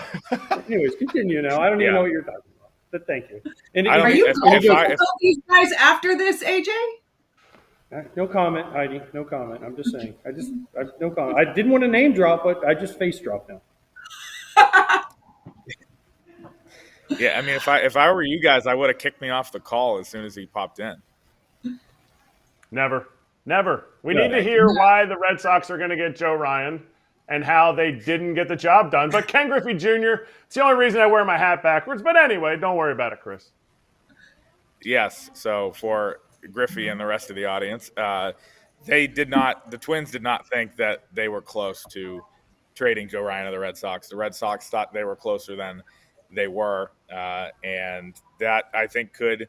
Anyways, continue now. I don't even know what you're talking about. But thank you. And I don't Are think you if- going if to I- tell these guys after this, AJ? no comment, Heidi. No comment. I'm just saying. No comment. I didn't want to name drop, but I just face drop now. Yeah, I mean, if I were you guys, I would have kicked me off the call as soon as he popped in. Never. We need to hear why the Red Sox are going to get Joe Ryan and how they didn't get the job done. But Ken Griffey Jr., it's the only reason I wear my hat backwards. But anyway, don't worry about it, Chris. Yes. So for Griffey and the rest of the audience, the Twins did not think that they were close to trading Joe Ryan to the Red Sox. The Red Sox thought they were closer than they were. And that I think could,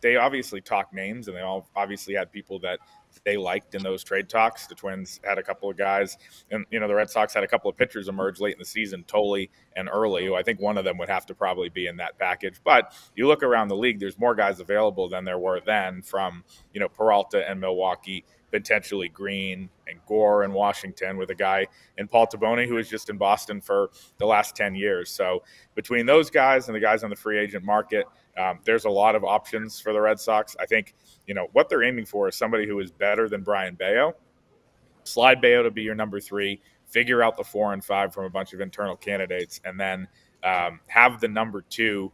they obviously talk names and they all obviously had people that they liked in those trade talks. The Twins had a couple of guys and, the Red Sox had a couple of pitchers emerge late in the season, Tolley and Early, who I think one of them would have to probably be in that package. But you look around the league, there's more guys available than there were then from, Peralta and Milwaukee, potentially Green and Gore in Washington with a guy in Paul Taboni who was just in Boston for the last 10 years. So between those guys and the guys on the free agent market, there's a lot of options for the Red Sox. I think, what they're aiming for is somebody who is better than Brian Bayo. Slide Bayo to be your number 3, figure out the 4 and 5 from a bunch of internal candidates, and then have the number 2,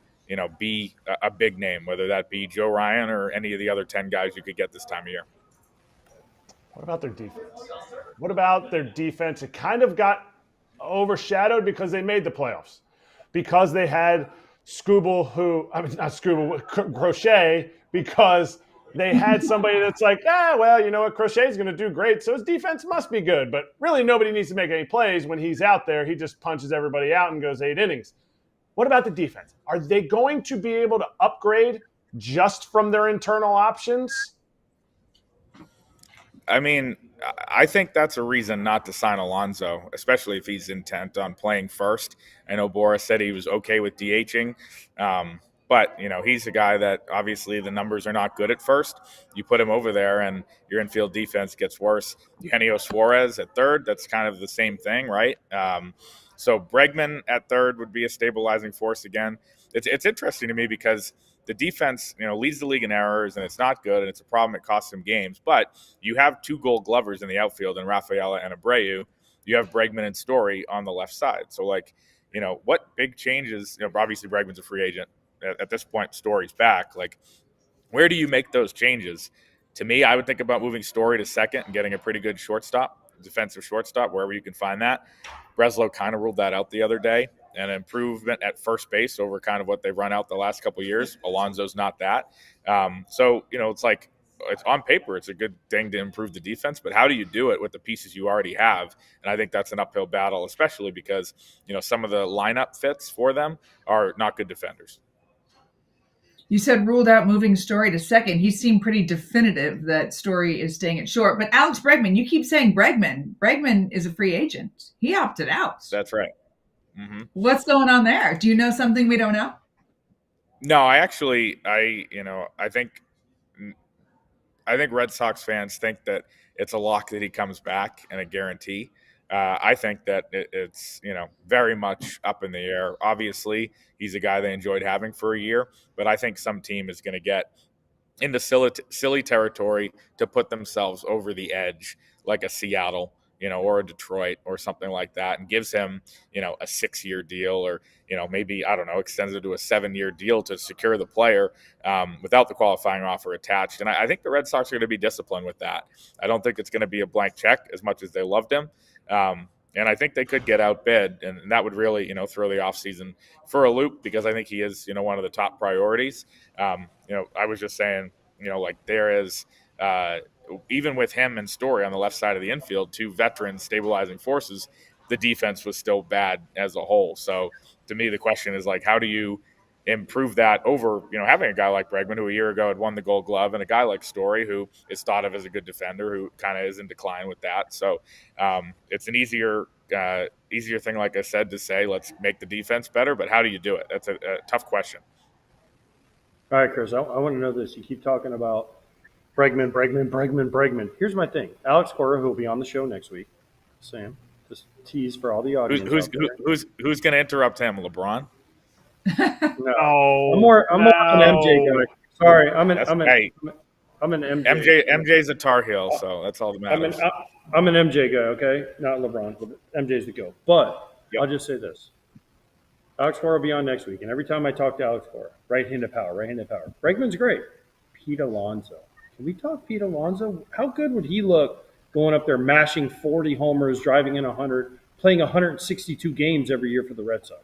be a big name, whether that be Joe Ryan or any of the other 10 guys you could get this time of year. What about their defense? It kind of got overshadowed because they made the playoffs. Because they had Crochet, because they had somebody that's like, you know what, Crochet's going to do great, so his defense must be good. But really nobody needs to make any plays when he's out there. He just punches everybody out and goes 8 innings. What about the defense? Are they going to be able to upgrade just from their internal options? I mean, I think that's a reason not to sign Alonso, especially if he's intent on playing first. I know Boras said he was okay with DHing, but, he's a guy that obviously the numbers are not good at first. You put him over there and your infield defense gets worse. Eugenio Suarez at third, that's kind of the same thing, right? So Bregman at third would be a stabilizing force again. It's interesting to me because the defense, leads the league in errors, and it's not good, and it's a problem. It costs them games. But you have 2 Gold Glovers in the outfield, and Rafaela and Abreu. You have Bregman and Story on the left side. So, what big changes? Obviously Bregman's a free agent at this point. Story's back. Where do you make those changes? To me, I would think about moving Story to second and getting a pretty good shortstop, defensive shortstop, wherever you can find that. Breslow kind of ruled that out the other day. An improvement at first base over kind of what they've run out the last couple of years. Alonso's not that. It's on paper, it's a good thing to improve the defense, but how do you do it with the pieces you already have? And I think that's an uphill battle, especially because, some of the lineup fits for them are not good defenders. You said ruled out moving Story to second. He seemed pretty definitive that Story is staying at short. But Alex Bregman, you keep saying Bregman. Bregman is a free agent. He opted out. That's right. Mm-hmm. What's going on there? Do you know something we don't know? No, I think Red Sox fans think that it's a lock that he comes back and a guarantee. I think that it's very much up in the air. Obviously, he's a guy they enjoyed having for a year, but I think some team is going to get into silly territory to put themselves over the edge, like a Seattle, or a Detroit or something like that, and gives him, a 6-year deal, or maybe, I don't know, extends it to a 7-year deal to secure the player without the qualifying offer attached. And I think the Red Sox are going to be disciplined with that. I don't think it's going to be a blank check as much as they loved him. And I think they could get outbid, and that would really, throw the offseason for a loop, because I think he is, one of the top priorities. I was just saying, like there is, even with him and Story on the left side of the infield, 2 veterans stabilizing forces, the defense was still bad as a whole. So to me, the question is like, how do you improve that over, having a guy like Bregman, who a year ago had won the Gold Glove, and a guy like Story, who is thought of as a good defender, who kind of is in decline with that. So it's an easier thing, like I said, to say, let's make the defense better. But how do you do it? That's a tough question. All right, Chris, I want to know this. You keep talking about Bregman. Here's my thing. Alex Cora, who will be on the show next week. Sam, just tease for all the audience. Who's going to interrupt him? LeBron? No. I'm more an MJ guy. Sorry, I'm an MJ. MJ's a Tar Heel, so that's all that matters. I'm an MJ guy, okay? Not LeBron. MJ's the GOAT. But I'll just say this. Alex Cora will be on next week, and every time I talk to Alex Cora, right-handed power. Bregman's great. Pete Alonso. Can we talk Pete Alonso? How good would he look going up there, mashing 40 homers, driving in 100, playing 162 games every year for the Red Sox?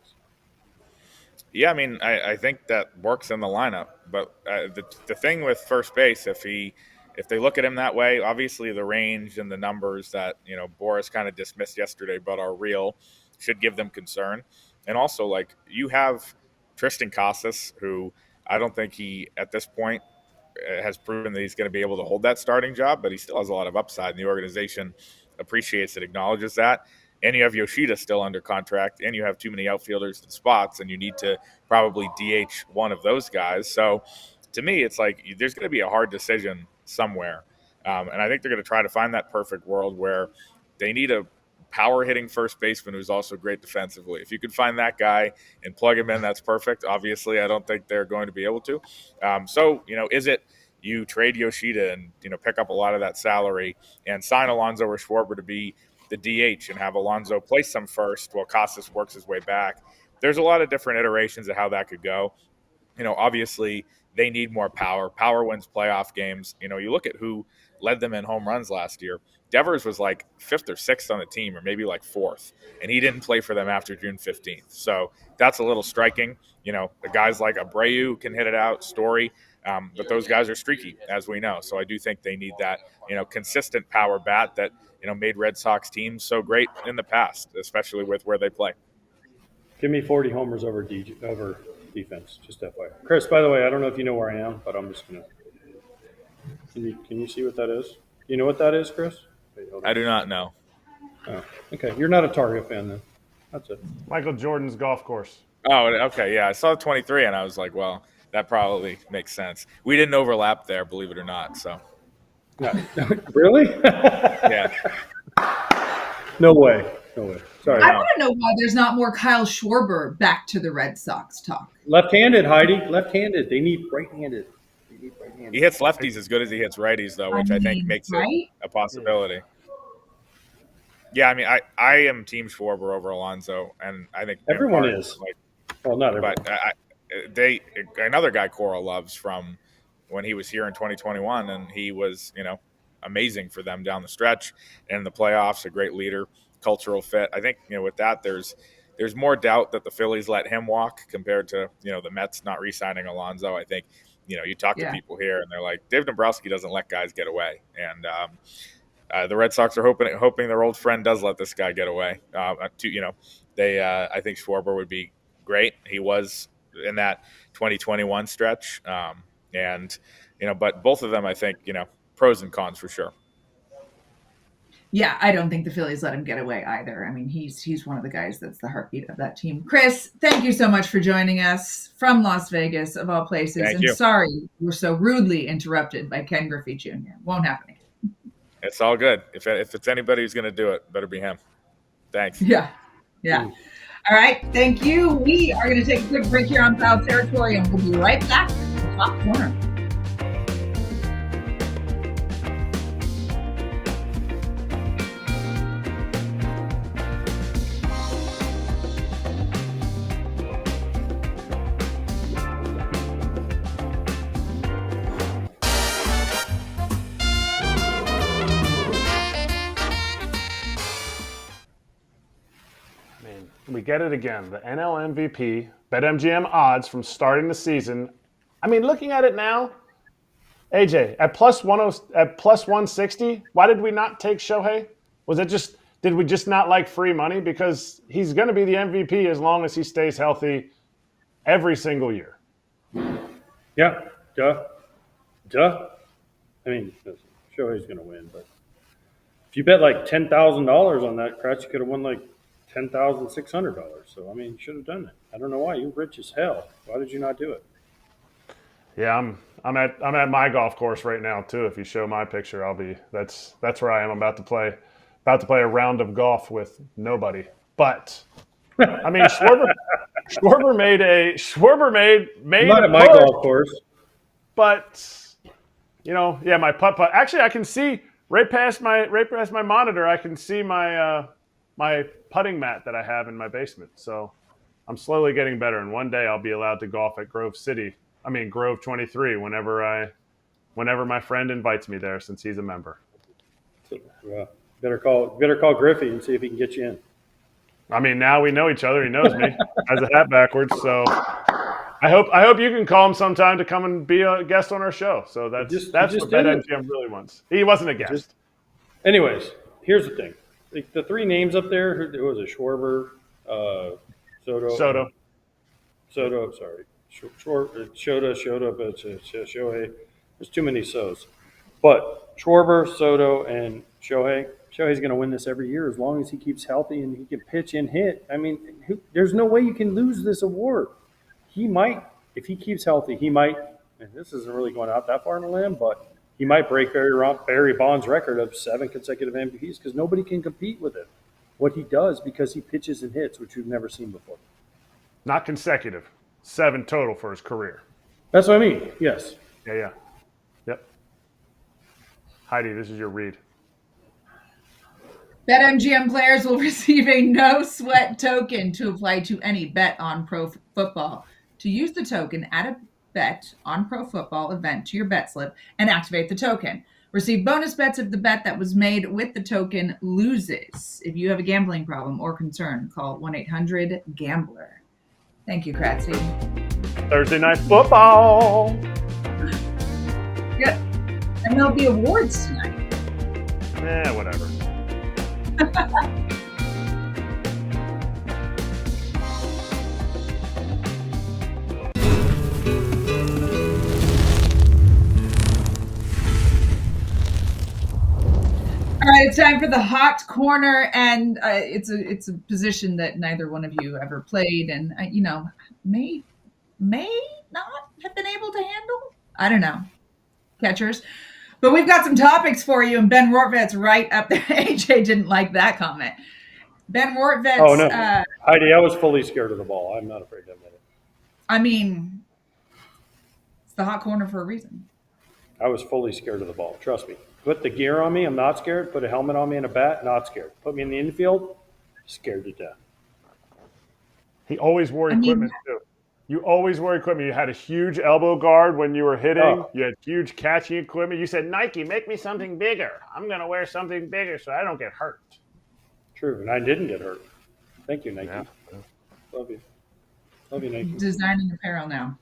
Yeah, I mean, I think that works in the lineup. But the thing with first base, if they look at him that way, obviously the range and the numbers that Boras kind of dismissed yesterday, but are real, should give them concern. And also, like, you have Tristan Casas, who I don't think he, at this point, has proven that he's going to be able to hold that starting job, but he still has a lot of upside, and the organization appreciates and acknowledges that. And you have Yoshida still under contract, and you have too many outfielders in spots, and you need to probably DH one of those guys. So to me, it's like there's going to be a hard decision somewhere. And I think they're going to try to find that perfect world where they need a power hitting first baseman who's also great defensively. If you could find that guy and plug him in, that's perfect. Obviously, I don't think they're going to be able to. So, is it you trade Yoshida and, pick up a lot of that salary and sign Alonso or Schwarber to be the DH and have Alonso play some first while Casas works his way back? There's a lot of different iterations of how that could go. Obviously they need more power. Power wins playoff games. You look at who led them in home runs last year. Devers was like 5th or 6th on the team, or maybe like 4th, and he didn't play for them after June 15th. So that's a little striking. The guys like Abreu can hit it out, Story, but those guys are streaky, as we know. So I do think they need that, consistent power bat that, made Red Sox teams so great in the past, especially with where they play. Give me 40 homers over defense, just that way. Chris, by the way, I don't know if you know where I am, but I'm just going to – can you see what that is? You know what that is, Chris? Wait, I do not know. Oh, okay. You're not a Tar Heel fan then. That's it. Michael Jordan's golf course. Oh, okay. Yeah, I saw 23, and I was like, well, that probably makes sense. We didn't overlap there, believe it or not, so. No. Really? Yeah. No way. Sorry. I want to know why there's not more Kyle Schwarber back to the Red Sox talk. Left-handed, Heidi. Left-handed. They need right-handed. He hits lefties as good as he hits righties, though, which I think makes it a possibility. Yeah, I mean, I am Team Schwarber over Alonso, and I think everyone is. Well, not everyone. But another guy Cora loves from when he was here in 2021, and he was, amazing for them down the stretch and in the playoffs. A great leader, cultural fit. I think with that, there's more doubt that the Phillies let him walk compared to the Mets not re-signing Alonso. I think you talk to people here, and they're like, Dave Dombrowski doesn't let guys get away, and the Red Sox are hoping their old friend does let this guy get away. I think Schwarber would be great. He was in that 2021 stretch, but both of them, I think, pros and cons for sure. Yeah, I don't think the Phillies let him get away either. I mean, he's one of the guys that's the heartbeat of that team. Chris, thank you so much for joining us from Las Vegas, of all places. Thank and you. Sorry we're so rudely interrupted by Ken Griffey Jr. Won't happen again. It's all good. If it's anybody who's going to do it, better be him. Thanks. Yeah. All right, thank you. We are going to take a quick break here on Foul Territory, and we'll be right back to the top corner. We get it again. The NL MVP, BetMGM odds from starting the season. I mean, looking at it now, AJ, at plus 160, why did we not take Shohei? Did we just not like free money? Because he's going to be the MVP as long as he stays healthy every single year. Yeah, duh. I mean, Shohei's going to win, but if you bet like $10,000 on that, Kratz, you could have won like $10,600. So, I mean, you should have done it. I don't know why. You're rich as hell. Why did you not do it? Yeah, I'm at my golf course right now too. If you show my picture, that's where I am. I'm about to play a round of golf with nobody. But I mean, Schwarber made I'm not at my golf course. But yeah, my putt. Actually, I can see right past my monitor. I can see my my putting mat that I have in my basement. So I'm slowly getting better, and one day I'll be allowed to golf at Grove 23 whenever my friend invites me there, since he's a member. Well, better call Griffey and see if he can get you in. I mean, now we know each other. He knows me. Has a hat backwards, so I hope you can call him sometime to come and be a guest on our show. So that's what BetMGM really wants. He wasn't a guest. Anyways, here's the thing. The three names up there, who was it? Schwarber, Soto. Sorry. Shota, but Shohei. There's too many So's. But Schwarber, Soto, and Shohei. Shohei's going to win this every year as long as he keeps healthy and he can pitch and hit. I mean, there's no way you can lose this award. He might, if he keeps healthy, and this isn't really going out that far on a limb, but he might break Barry Bonds' record of 7 consecutive MVPs because nobody can compete with it. What he does, because he pitches and hits, which we've never seen before. Not consecutive. 7 total for his career. That's what I mean. Yes. Yeah. Yep. Heidi, this is your read. BetMGM players will receive a no-sweat token to apply to any bet on pro football. To use the token, add a bet on pro football event to your bet slip and activate the token. Receive bonus bets if the bet that was made with the token loses. If you have a gambling problem or concern, call 1-800-GAMBLER. Thank you, Kratzy. Thursday Night Football. Yeah. MLB awards tonight. Whatever. All right, it's time for the hot corner, and it's a position that neither one of you ever played, and may not have been able to handle. I don't know, catchers. But we've got some topics for you, and Ben Rortvedt's right up there. AJ didn't like that comment. Ben Rortvedt's... Oh, no. Heidi, I was fully scared of the ball. I'm not afraid to admit it. I mean, it's the hot corner for a reason. I was fully scared of the ball. Trust me. Put the gear on me, I'm not scared. Put a helmet on me and a bat, not scared. Put me in the infield, scared to death. He always wore equipment, too. You always wore equipment. You had a huge elbow guard when you were hitting. Oh. You had huge catching equipment. You said, Nike, make me something bigger. I'm going to wear something bigger so I don't get hurt. True, and I didn't get hurt. Thank you, Nike. Yeah. Love you. Love you, Nike. Designing apparel now.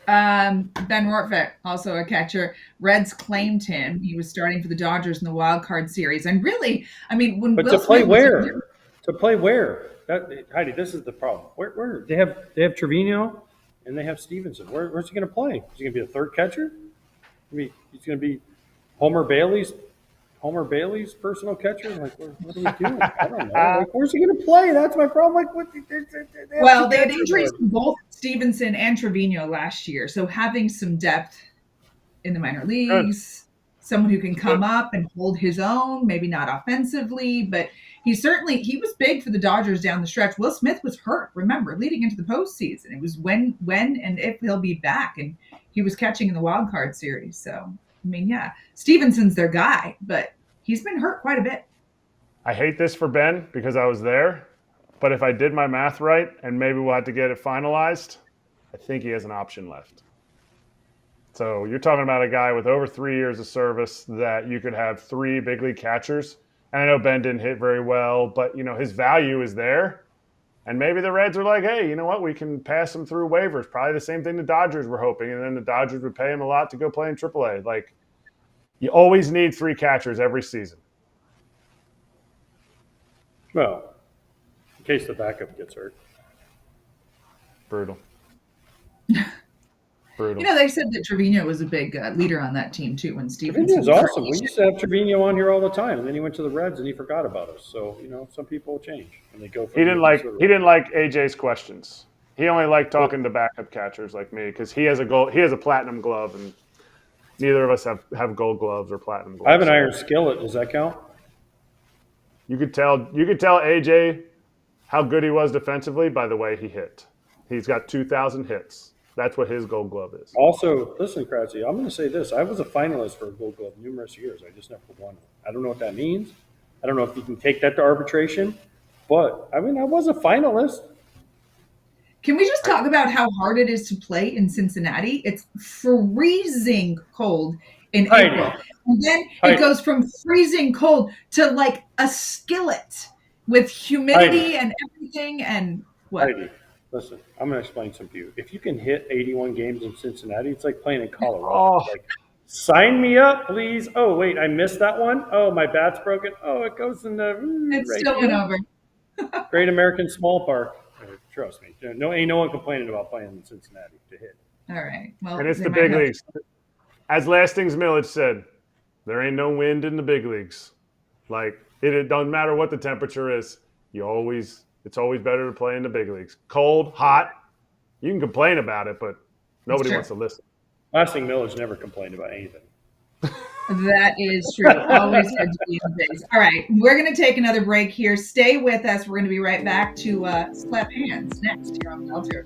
Ben Rortvedt, also a catcher. Reds claimed him. He was starting for the Dodgers in the wild card series. And really, I mean, when but Will to play Smith where? To play where? Heidi, this is the problem. Where they have Trevino and they have Stevenson. Where's he going to play? Is he going to be a third catcher? I mean, he's going to be Homer Bailey's Homer Bailey's personal catcher? Like, what are we doing? I don't know. Like, where's he going to play? That's my problem. Like, what? Well, they had injuries from both Stevenson and Trevino last year, so having some depth in the minor leagues, someone who can come up and hold his own, maybe not offensively, but he was big for the Dodgers down the stretch. Will Smith was hurt, remember, leading into the postseason. It was when and if he'll be back, and he was catching in the wild card series. So, I mean, yeah, Stevenson's their guy, but he's been hurt quite a bit. I hate this for Ben because I was there, but if I did my math right, and maybe we'll have to get it finalized, I think he has an option left. So you're talking about a guy with over 3 years of service that you could have 3 big league catchers. And I know Ben didn't hit very well, but, his value is there. And maybe the Reds are like, hey, you know what? We can pass him through waivers. Probably the same thing the Dodgers were hoping. And then the Dodgers would pay him a lot to go play in AAA. Like, you always need 3 catchers every season. Well, in case the backup gets hurt. Brutal. They said that Trevino was a big leader on that team too when Stevenson was awesome. We used to have Trevino on here all the time, and then he went to the Reds and he forgot about us. So some people change and they go. He didn't like AJ's questions. He only liked talking to backup catchers like me because he has a platinum glove, and neither of us have gold gloves or platinum gloves. I have an iron skillet. Does that count? You could tell AJ how good he was defensively by the way he hit. He's got 2,000 hits. That's what his gold glove is. Also, listen, Kratz, I'm going to say this. I was a finalist for a gold glove numerous years. I just never won it. I don't know what that means. I don't know if you can take that to arbitration. But, I was a finalist. Can we just talk about how hard it is to play in Cincinnati? It's freezing cold in April. And then it goes from freezing cold to like a skillet with humidity and everything. And what? Heidi. Listen, I'm going to explain something to you. If you can hit 81 games in Cincinnati, it's like playing in Colorado. Like, sign me up, please. Oh, wait, I missed that one. Oh, my bat's broken. Oh, it goes in the It's still went over. Great American Small Park. Trust me. Ain't no one complaining about playing in Cincinnati to hit. All right. Well, and it's the big leagues. As Lastings Milledge said, there ain't no wind in the big leagues. Like, it doesn't matter what the temperature is. It's always better to play in the big leagues. Cold, hot, you can complain about it, but nobody wants to listen. Lastings Milledge never complained about anything. That is true. Always had to be in base. All right, we're going to take another break here. Stay with us. We're going to be right back to Slap Hands next here on Belter.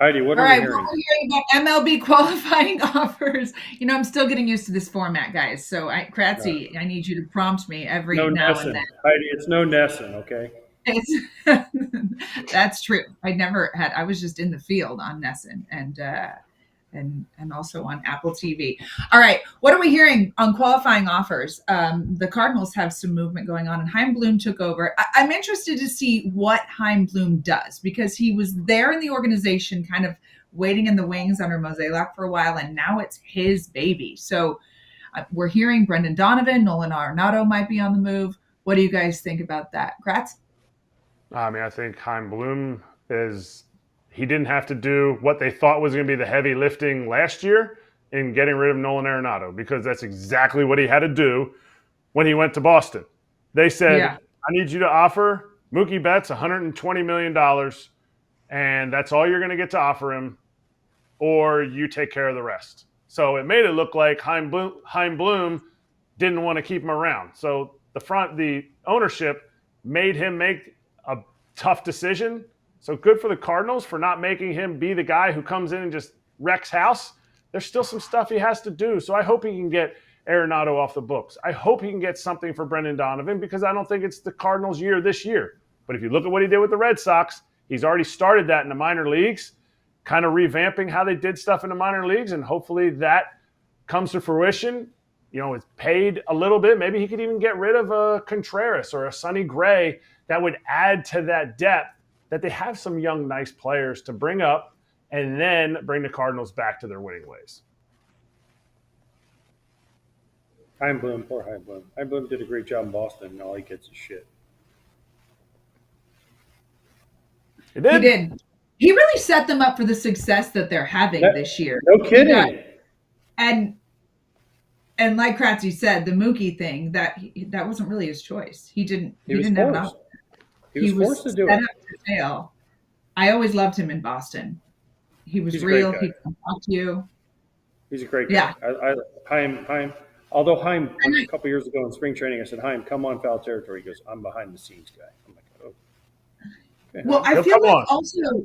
Heidi, what are we hearing? We're hearing about MLB qualifying offers. I'm still getting used to this format, guys. So, Kratzy, I need you to prompt me every now and then. Heidi, it's no Nesson, okay? That's true. I was just in the field on Nesson and also on Apple TV. All right. What are we hearing on qualifying offers? The Cardinals have some movement going on, and Chaim Bloom took over. I'm interested to see what Chaim Bloom does because he was there in the organization kind of waiting in the wings under Mozeliak for a while, and now it's his baby. So we're hearing Brendan Donovan, Nolan Arenado might be on the move. What do you guys think about that? Kratz? I think Chaim Bloom he didn't have to do what they thought was going to be the heavy lifting last year in getting rid of Nolan Arenado because that's exactly what he had to do when he went to Boston. They said, I need you to offer Mookie Betts $120 million, and that's all you're going to get to offer him, or you take care of the rest. So it made it look like Chaim Bloom didn't want to keep him around. So the ownership made him make a tough decision. So good for the Cardinals for not making him be the guy who comes in and just wrecks house. There's still some stuff he has to do. So I hope he can get Arenado off the books. I hope he can get something for Brendan Donovan because I don't think it's the Cardinals' year this year. But if you look at what he did with the Red Sox, he's already started that in the minor leagues, kind of revamping how they did stuff in the minor leagues, and hopefully that comes to fruition. It's paid a little bit. Maybe he could even get rid of a Contreras or a Sonny Gray that would add to that depth that they have some young, nice players to bring up and then bring the Cardinals back to their winning ways. Chaim Bloom, poor Chaim Bloom. Chaim Bloom did a great job in Boston, and all he gets is shit. He did. He did. He really set them up for the success that they're having this year. No kidding. Yeah. And like Kratz, you said, the Mookie thing, that wasn't really his choice. He didn't have an option. He was forced to do set it. up to fail. I always loved him in Boston. He was He's a real. great guy. He could talk to you. He's a great guy. Yeah. Chaim. Although Chaim, a couple years ago in spring training, I said, Chaim, come on foul territory. He goes, I'm behind the scenes guy. I'm like, oh. Okay. Well, I feel like also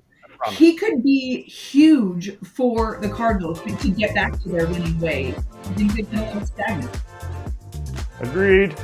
he could be huge for the Cardinals to get back to their winning ways. I think they've been a little stagnant. Agreed.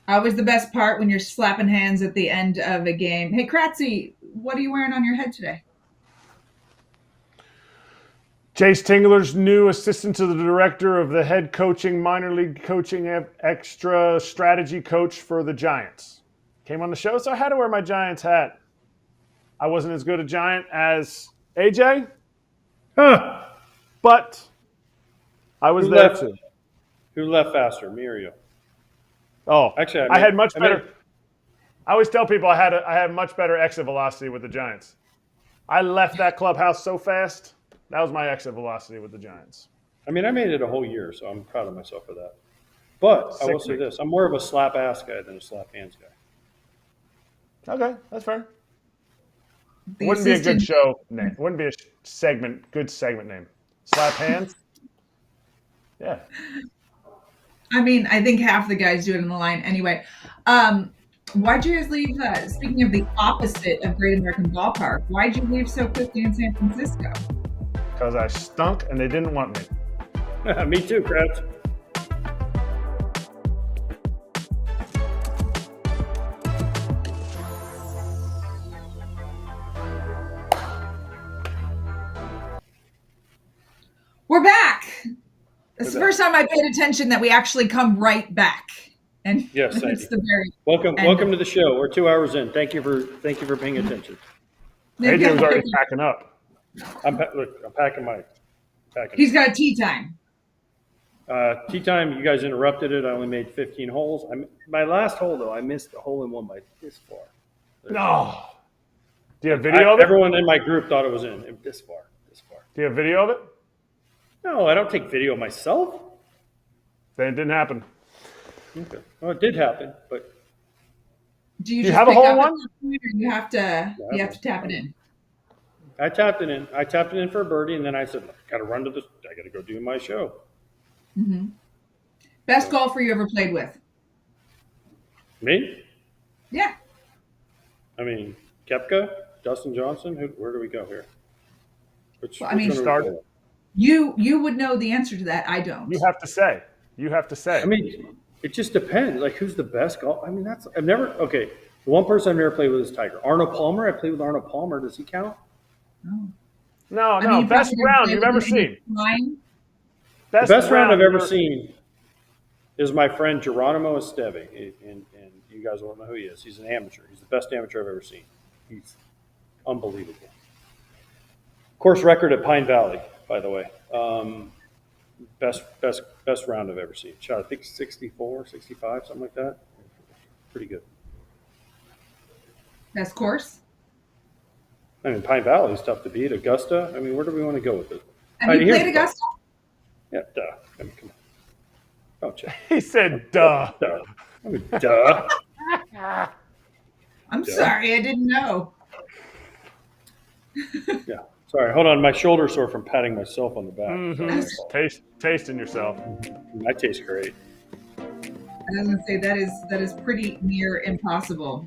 Always the best part when you're slapping hands at the end of a game. Hey, Kratzy, what are you wearing on your head today? Jayce Tingler's new assistant to the director of the head coaching, minor league coaching, extra strategy coach for the Giants. Came on the show, so I had to wear my Giants hat. I wasn't as good a Giant as AJ, but I was there too. Who left faster, me or you? Oh, actually, I had much better. I always tell people I had much better exit velocity with the Giants. I left that clubhouse so fast. That was my exit velocity with the Giants. I mean, I made it a whole year, so I'm proud of myself for that. But I will say this: I'm more of a slap ass guy than a slap hands guy. Okay, that's fair. Wouldn't be a good show name. Wouldn't be a good segment name. Slap hands. Yeah. I mean, I think half the guys do it in the line anyway. Why'd you guys leave, speaking of the opposite of Great American Ballpark, why'd you leave so quickly in San Francisco? Because I stunk and they didn't want me. Me too, Kratz. We're back. It's the first time I paid attention that we actually come right back. And yes, it's the very welcome to the show. We're 2 hours in. Thank you for paying attention. AJ was already packing up. I'm packing He's got tea time. Tea time. You guys interrupted it. I only made 15 holes. My last hole though, I missed the hole in one by this far. No. Do you have video of it? Everyone in my group thought it was in this far. Do you have video of it? No, I don't take video of myself. Then it didn't happen. Okay. Well, it did happen, but do you just have a hole in one? Or you have to tap it in. I tapped it in. I tapped it in for a birdie, and then I said, "I got to run to this. I got to go do my show." Mm-hmm. Best golfer you ever played with? Me? Yeah. I mean, Koepka, Dustin Johnson. Where do we go here? Which started. You would know the answer to that. I don't. You have to say. I mean, it just depends. Like, who's the best golf? I mean, the one person I've never played with is Tiger. Arnold Palmer. I played with Arnold Palmer. Does he count? No. Best round you've ever seen. The best round I've ever seen is my friend Geronimo Esteve, and you guys won't know who he is. He's an amateur. He's the best amateur I've ever seen. He's unbelievable. Course record at Pine Valley, by the way. Best round I've ever seen. Shot, I think 64, 65, something like that. Pretty good. Best course? I mean, Pine Valley is tough to beat. Augusta. I mean, where do we want to go with it? Have you played Augusta? Yeah, duh. I mean, come on. Don't you? He said, duh. Duh. I mean, duh. I'm sorry, I didn't know. Yeah. Sorry, hold on. My shoulder's sore from patting myself on the back. Mm-hmm. Tasting yourself. I taste great. I was going to say that is pretty near impossible.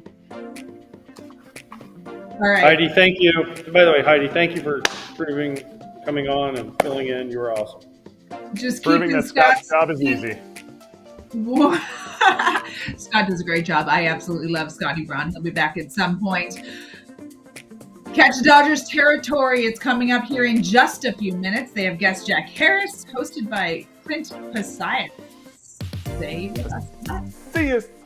All right. Heidi, thank you. By the way, Heidi, thank you for coming on and filling in. You were awesome. Just proving that Scott's job is easy. Scott does a great job. I absolutely love Scotty Braun. He'll be back at some point. Catch the Dodgers territory. It's coming up here in just a few minutes. They have guest Jack Harris, hosted by Clint Posias. Say less than that. See you.